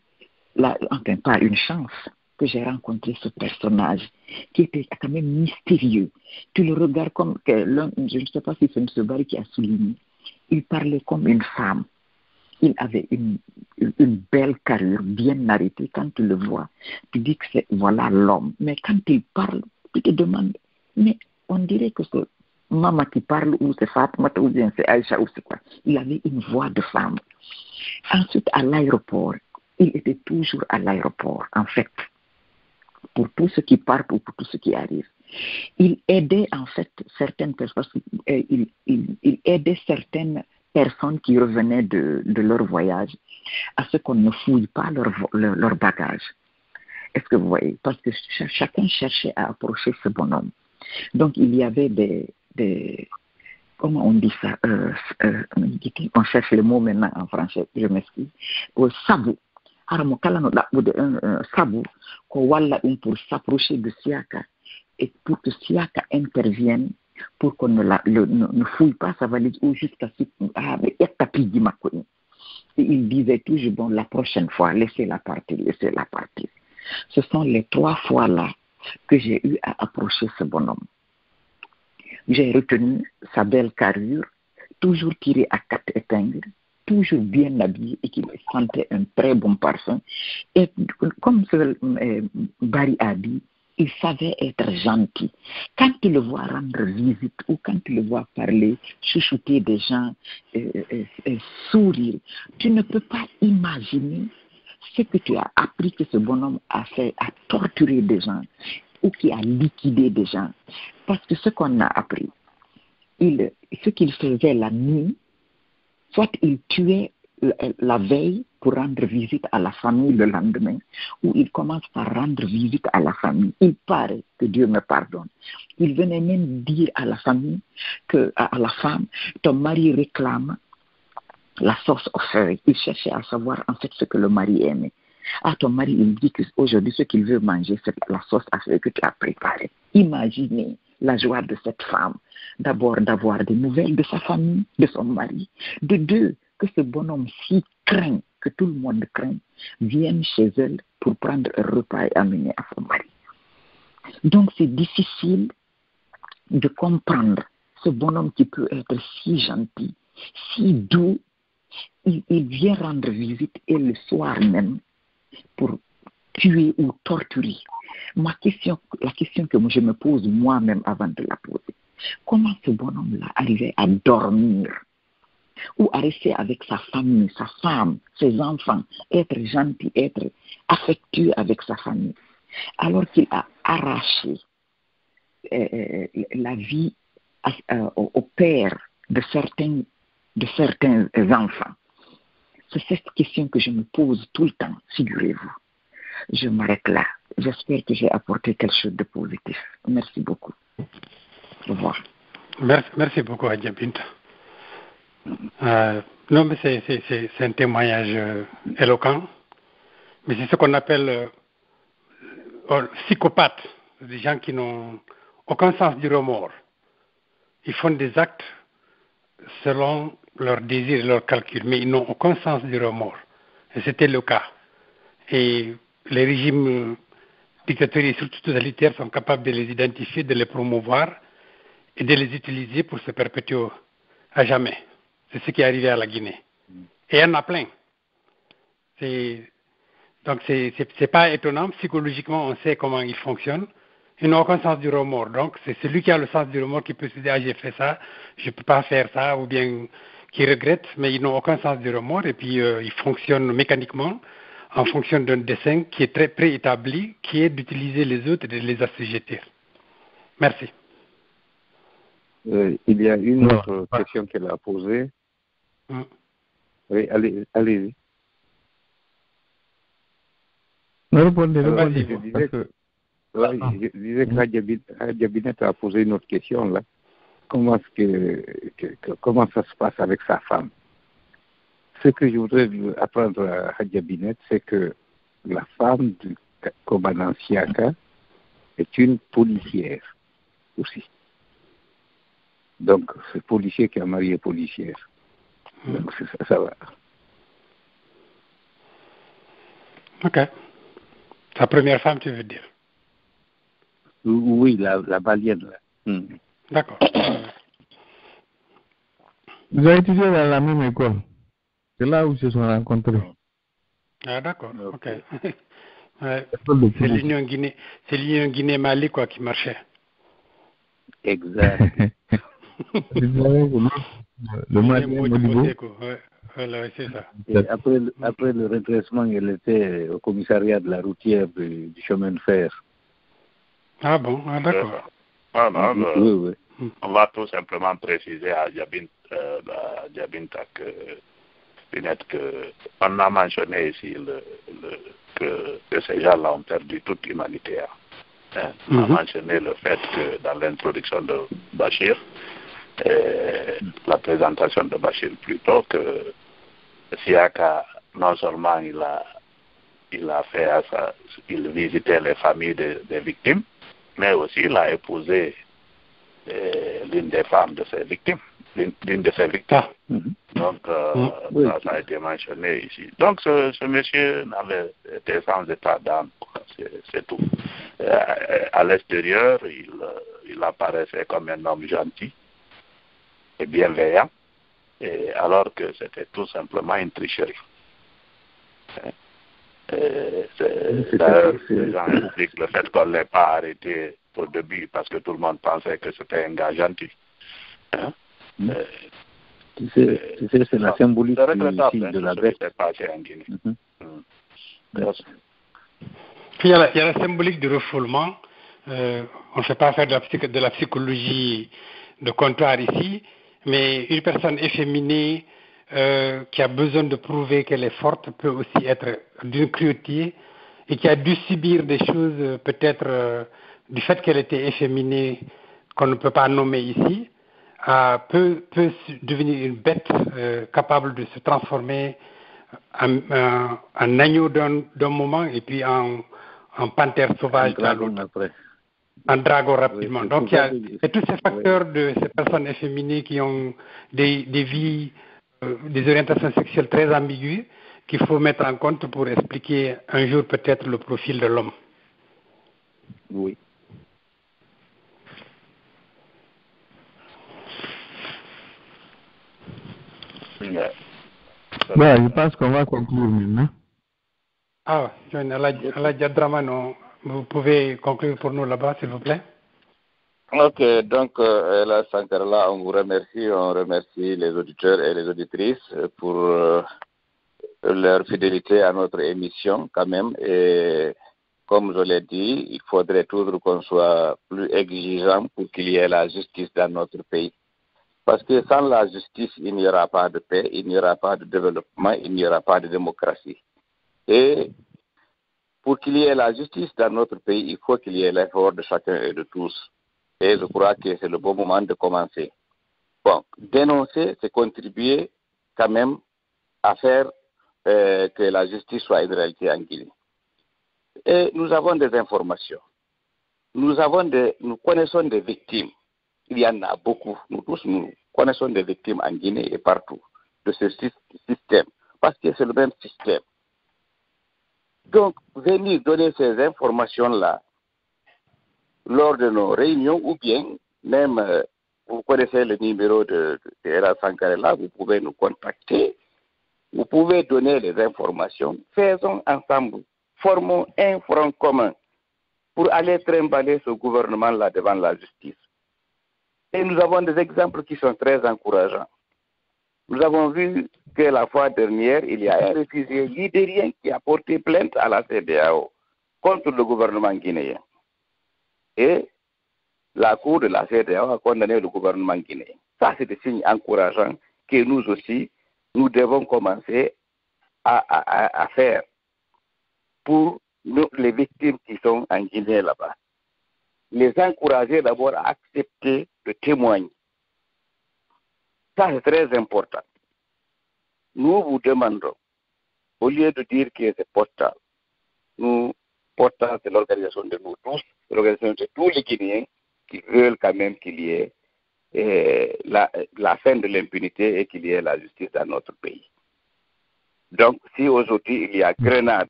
[SPEAKER 8] enfin pas une chance, que j'ai rencontré ce personnage qui était quand même mystérieux. Tu le regardes comme, je ne sais pas si c'est M. Barry qui a souligné, il parlait comme une femme. Il avait une belle carrure, bien arrêtée. Quand tu le vois, tu dis que c'est voilà l'homme. Mais quand il parle, tu te demandes, mais on dirait que c'est Maman qui parle ou c'est Fatmata ou bien c'est Aïcha ou c'est quoi. Il avait une voix de femme. Ensuite, à l'aéroport, il était toujours à l'aéroport, en fait, pour tout ce qui part ou pour tout ce qui arrive. Il aidait en fait certaines personnes, il aidait certaines personnes qui revenaient de leur voyage à ce qu'on ne fouille pas leur bagage. Est-ce que vous voyez? Parce que chacun cherchait à approcher ce bonhomme. Donc il y avait des comment on dit ça? On cherche le mot maintenant en français, je m'excuse. Sabou. Un sabou pour s'approcher de Siaka et pour que Siaka intervienne pour qu'on ne fouille pas sa valise ou jusqu'à ce qu'il il disait toujours, bon, la prochaine fois, laissez-la partir. Ce sont les 3 fois là que j'ai eu à approcher ce bonhomme. J'ai retenu sa belle carrure, toujours tirée à 4 épingles, toujours bien habillé et qu'il sentait un très bon parfum. Et comme Barry a dit, il savait être gentil. Quand tu le vois rendre visite ou quand tu le vois parler, chuchoter des gens, sourire, tu ne peux pas imaginer ce que tu as appris que ce bonhomme a fait, a torturé des gens ou qui a liquidé des gens. Parce que ce qu'on a appris, ce qu'il faisait la nuit, soit il tuait la veille pour rendre visite à la famille le lendemain, ou il commence par rendre visite à la famille. Il paraît, que Dieu me pardonne, il venait même dire à la famille, à la femme, ton mari réclame la sauce au feuille. Il cherchait à savoir en fait ce que le mari aimait. À ton mari, il dit qu'aujourd'hui, ce qu'il veut manger, c'est la sauce à feuille que tu as préparée. Imaginez la joie de cette femme, d'abord d'avoir des nouvelles de sa famille, de son mari, de deux, que ce bonhomme si craint, que tout le monde craint, vienne chez elle pour prendre un repas et amener à son mari. Donc c'est difficile de comprendre ce bonhomme qui peut être si gentil, si doux. Il vient rendre visite et le soir même pour tuer ou torturer. La question que je me pose moi-même avant de la poser, comment ce bonhomme-là arrivait à dormir ou à rester avec sa famille, sa femme, ses enfants, être gentil, être affectueux avec sa famille, alors qu'il a arraché la vie au père de certains enfants. C'est cette question que je me pose tout le temps, figurez-vous. Je m'arrête là. J'espère que j'ai apporté quelque chose de positif. Merci beaucoup. Au revoir.
[SPEAKER 2] Merci beaucoup, Adja Binta. Non, mais c'est un témoignage éloquent, mais c'est ce qu'on appelle psychopathes, des gens qui n'ont aucun sens du remords. Ils font des actes selon leurs désirs et leurs calculs, mais ils n'ont aucun sens du remords. Et c'était le cas. Et les régimes dictatoriaux, surtout totalitaires, sont capables de les identifier, de les promouvoir et de les utiliser pour se perpétuer à jamais. C'est ce qui est arrivé à la Guinée. Et il y en a plein. Donc c'est pas étonnant. Psychologiquement, on sait comment ils fonctionnent. Ils n'ont aucun sens du remords. Donc c'est celui qui a le sens du remords qui peut se dire, ah, j'ai fait ça, je ne peux pas faire ça, ou bien qui regrette, mais ils n'ont aucun sens du remords. Et puis ils fonctionnent mécaniquement en fonction d'un dessin qui est très préétabli, qui est d'utiliser les autres et de les assujettir. Merci.
[SPEAKER 9] Il y a une autre question qu'elle a posée. Oui, allez-y. Je disais que Hadja Binette a posé une autre question là. Comment ça se passe avec sa femme? Ce que je voudrais apprendre à Hadja Binette, c'est que la femme du commandant Siaka est une policière aussi. Donc, c'est policier qui a marié policière. Donc, ça va.
[SPEAKER 2] Ok. Sa première femme, tu veux dire?
[SPEAKER 9] Oui, la malienne. Là.
[SPEAKER 2] D'accord.
[SPEAKER 5] Vous avez étudié dans la même école. C'est là où ils se sont rencontrés.
[SPEAKER 2] Ah, d'accord. Ok. Ouais. C'est l'Union Guinée-Mali quoi qui marchait.
[SPEAKER 9] Exact.
[SPEAKER 5] Le Mali.
[SPEAKER 2] Voilà, c'est ça.
[SPEAKER 9] Et après le redressement, elle était au commissariat de la routière du chemin de fer.
[SPEAKER 2] Ah bon, ah, d'accord.
[SPEAKER 3] Oui. On va tout simplement préciser à Diabinta qu'on a mentionné ici que ces gens-là ont perdu toute humanité. On a mentionné le fait que dans l'introduction de Bachir, la présentation de Bachir plutôt, que Siaka, non seulement il a fait il visitait les familles des victimes, mais aussi il a épousé l'une des femmes de ses victimes, l'une de ses victimes. Donc, ça a été mentionné ici. Donc, ce monsieur n'avait été sans état d'âme, c'est tout. À l'extérieur, il il apparaissait comme un homme gentil et bienveillant, et alors que c'était tout simplement une tricherie. Les gens expliquent le fait qu'on ne l'ait pas arrêté au début parce que tout le monde pensait que c'était un gars gentil.
[SPEAKER 9] Tu sais, c'est la symbolique de la bête.
[SPEAKER 2] Puis il y a la symbolique du refoulement. On ne fait pas faire de la psychologie de comptoir ici, mais une personne efféminée qui a besoin de prouver qu'elle est forte peut aussi être d'une cruauté et qui a dû subir des choses peut-être du fait qu'elle était efféminée qu'on ne peut pas nommer ici, peut devenir une bête capable de se transformer en agneau d'un moment et puis en panthère sauvage dans l'autre. En dragon rapidement. Donc il y a tous ces facteurs de ces personnes efféminées qui ont des vies, des orientations sexuelles très ambiguës qu'il faut mettre en compte pour expliquer un jour peut-être le profil de l'homme.
[SPEAKER 9] Oui.
[SPEAKER 5] Voilà, je pense qu'on va conclure maintenant.
[SPEAKER 2] Ah, Aladji Dramano, vous pouvez conclure pour nous là-bas, s'il vous plaît.
[SPEAKER 1] Ok, donc, Ella Sankarla, on vous remercie. On remercie les auditeurs et les auditrices pour leur fidélité à notre émission, quand même. Et comme je l'ai dit, il faudrait toujours qu'on soit plus exigeant pour qu'il y ait la justice dans notre pays. Parce que sans la justice, il n'y aura pas de paix, il n'y aura pas de développement, il n'y aura pas de démocratie. Et pour qu'il y ait la justice dans notre pays, il faut qu'il y ait l'effort de chacun et de tous. Et je crois que c'est le bon moment de commencer. Bon, dénoncer, c'est contribuer quand même à faire que la justice soit une réalité en Guinée. Et nous avons des informations. Nous connaissons des victimes. Il y en a beaucoup. Nous tous, nous connaissons des victimes en Guinée et partout de ce système. Parce que c'est le même système. Donc, venir donner ces informations-là lors de nos réunions ou bien même, vous connaissez le numéro de Ella Sankarela, vous pouvez nous contacter, vous pouvez donner les informations, faisons ensemble, formons un front commun pour aller trimballer ce gouvernement-là devant la justice. Et nous avons des exemples qui sont très encourageants. Nous avons vu que la fois dernière, il y a un réfugié libérien qui a porté plainte à la CEDEAO contre le gouvernement guinéen. Et la Cour de la CEDEAO a condamné le gouvernement guinéen. Ça, c'est des signes encourageants que nous aussi, nous devons commencer à faire pour les victimes qui sont en Guinée là-bas. Les encourager d'abord à accepter de témoigner. Ça, c'est très important. Nous vous demandons, au lieu de dire que c'est Portal, Portal, c'est l'organisation de nous tous, l'organisation de tous les Guinéens qui veulent quand même qu'il y ait la fin de l'impunité et qu'il y ait la justice dans notre pays. Donc, si aujourd'hui il y a Grenade,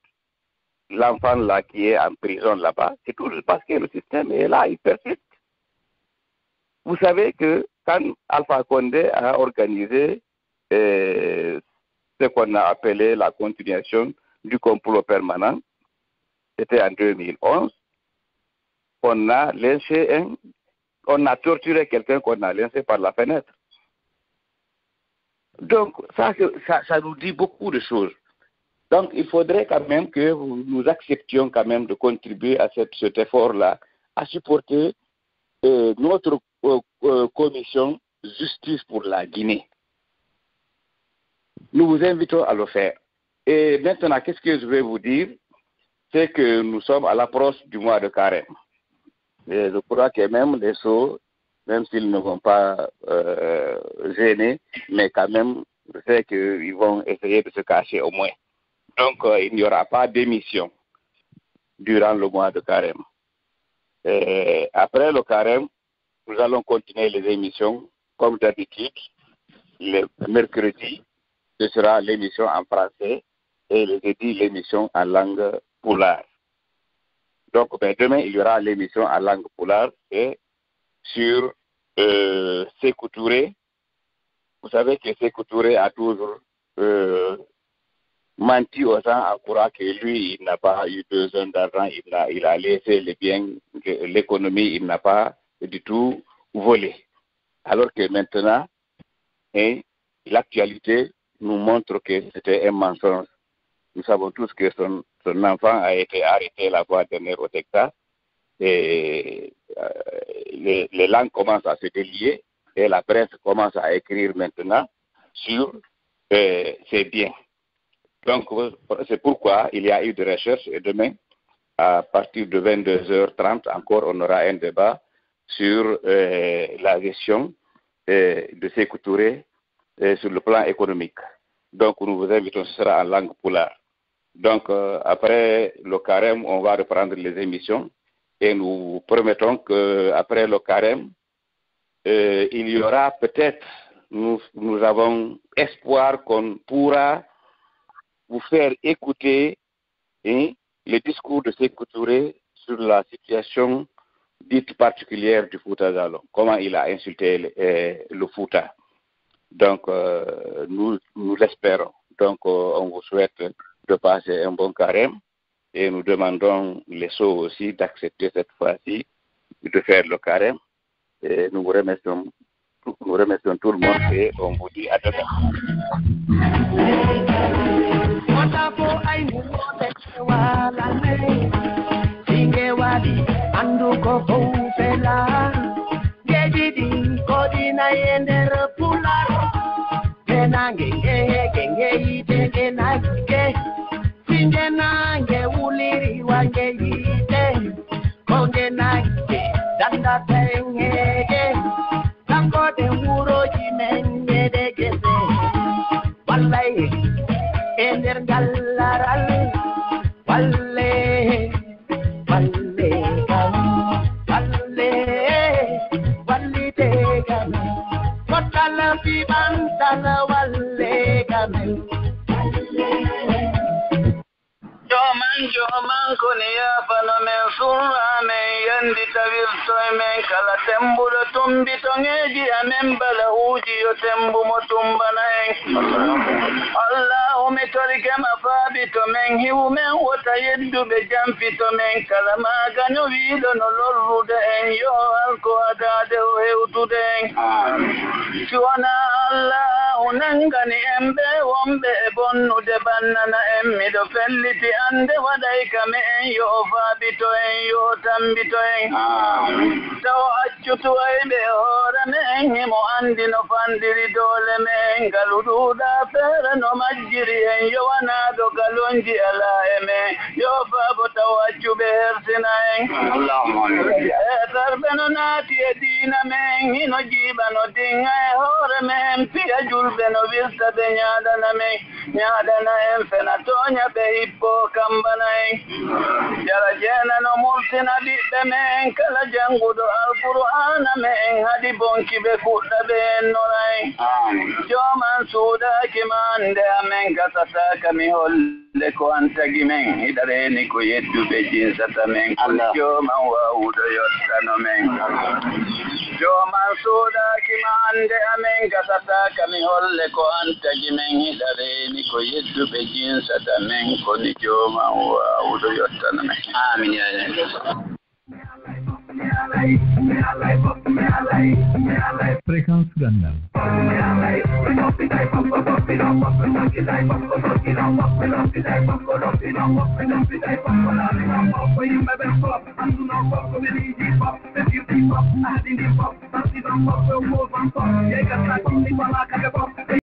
[SPEAKER 1] l'enfant là qui est en prison là-bas, c'est toujours parce que le système est là, il persiste. Vous savez que quand Alpha Condé a organisé ce qu'on a appelé la continuation du complot permanent, c'était en 2011, on a torturé quelqu'un qu'on a lancé par la fenêtre. Donc, ça nous dit beaucoup de choses. Donc, il faudrait quand même que nous acceptions quand même de contribuer à cet effort-là, à supporter notre commission justice pour la Guinée. Nous vous invitons à le faire. Et maintenant, qu'est-ce que je vais vous dire? C'est que nous sommes à l'approche du mois de carême. Et je crois que même les sots, même s'ils ne vont pas gêner, mais quand même, je sais qu'ils vont essayer de se cacher au moins. Donc, il n'y aura pas d'émission durant le mois de carême. Et après le carême, nous allons continuer les émissions comme d'habitude. Le mercredi, ce sera l'émission en français et le jeudi, l'émission en langue pulaar. Donc, demain, il y aura l'émission en langue pulaar et sur Sékou Touré. Vous savez que Sékou Touré a toujours menti aux gens en croyant que lui, il n'a pas eu besoin d'argent, il a laissé les biens, l'économie, il n'a pas du tout volé. Alors que maintenant, l'actualité nous montre que c'était un mensonge. Nous savons tous que son enfant a été arrêté la fois dernière au Texas et les langues commencent à se délier et la presse commence à écrire maintenant sur ses biens. Donc, c'est pourquoi il y a eu des recherches et demain, à partir de 22h30, encore, on aura un débat sur la gestion de Sékou Touré sur le plan économique. Donc, nous vous invitons, ce sera en langue poulard. Donc, après le carême, on va reprendre les émissions et nous promettons qu'après le carême, il y aura peut-être, nous avons espoir qu'on pourra vous faire écouter le discours de Sékou Touré sur la situation dite particulière du Fouta Djallon, comment il a insulté le Fouta. Donc, nous l'espérons. Donc, on vous souhaite de passer un bon carême et nous demandons les Sceaux aussi d'accepter cette fois-ci de faire le carême. Et nous remercions tout le monde et on vous dit à demain.
[SPEAKER 10] Joman koniya fanomen surramen yandi tawirtoymen kala tembuɗo tumbi toŋeji amen bala uji yo tembumo tumbana en allahumi torikema faabi to men hiwumen wota yedduɓe jamfito men kala magaño wiiɗo no lorrude en yo alko adade o hewtude en si wona allahu nangani en ɓe wonɓe e bonnude bannana en miɗo felliti ande waɗay kame en yo faabito en yo tambito en taw accutuwayɓe hoore men himo andi no fandiri doole men galu ɗuuɗa feere no majjiri en yo wanaɗo galonji ala e men yo faabo taw accuɓe hersina en tarɓe no naati e diina men hino jiiɓa no dinga e hoore men piya julɓe no wirta ɓe ñaaɗana en fena tooña ɓe hippo kambana en jara jeena no murtina ɓiɓɓe men kala jannguɗo alqur'ana men hadi bonki ɓe fuɗɗa ɓe en nora en jooman suuɗaaki ma nde amen gasataka mi holle ko an tagi men hiɗareeni ko yedduɓe jinsata men kono jooman waawuɗo yottano men jooman suuɗaaki ma ande amen gasataka mi holle ko an tagi men hiɗareeni ko yedduɓe jinsata men kono jooman waawuɗo yottano men amin ya
[SPEAKER 5] Fréquence Gandal.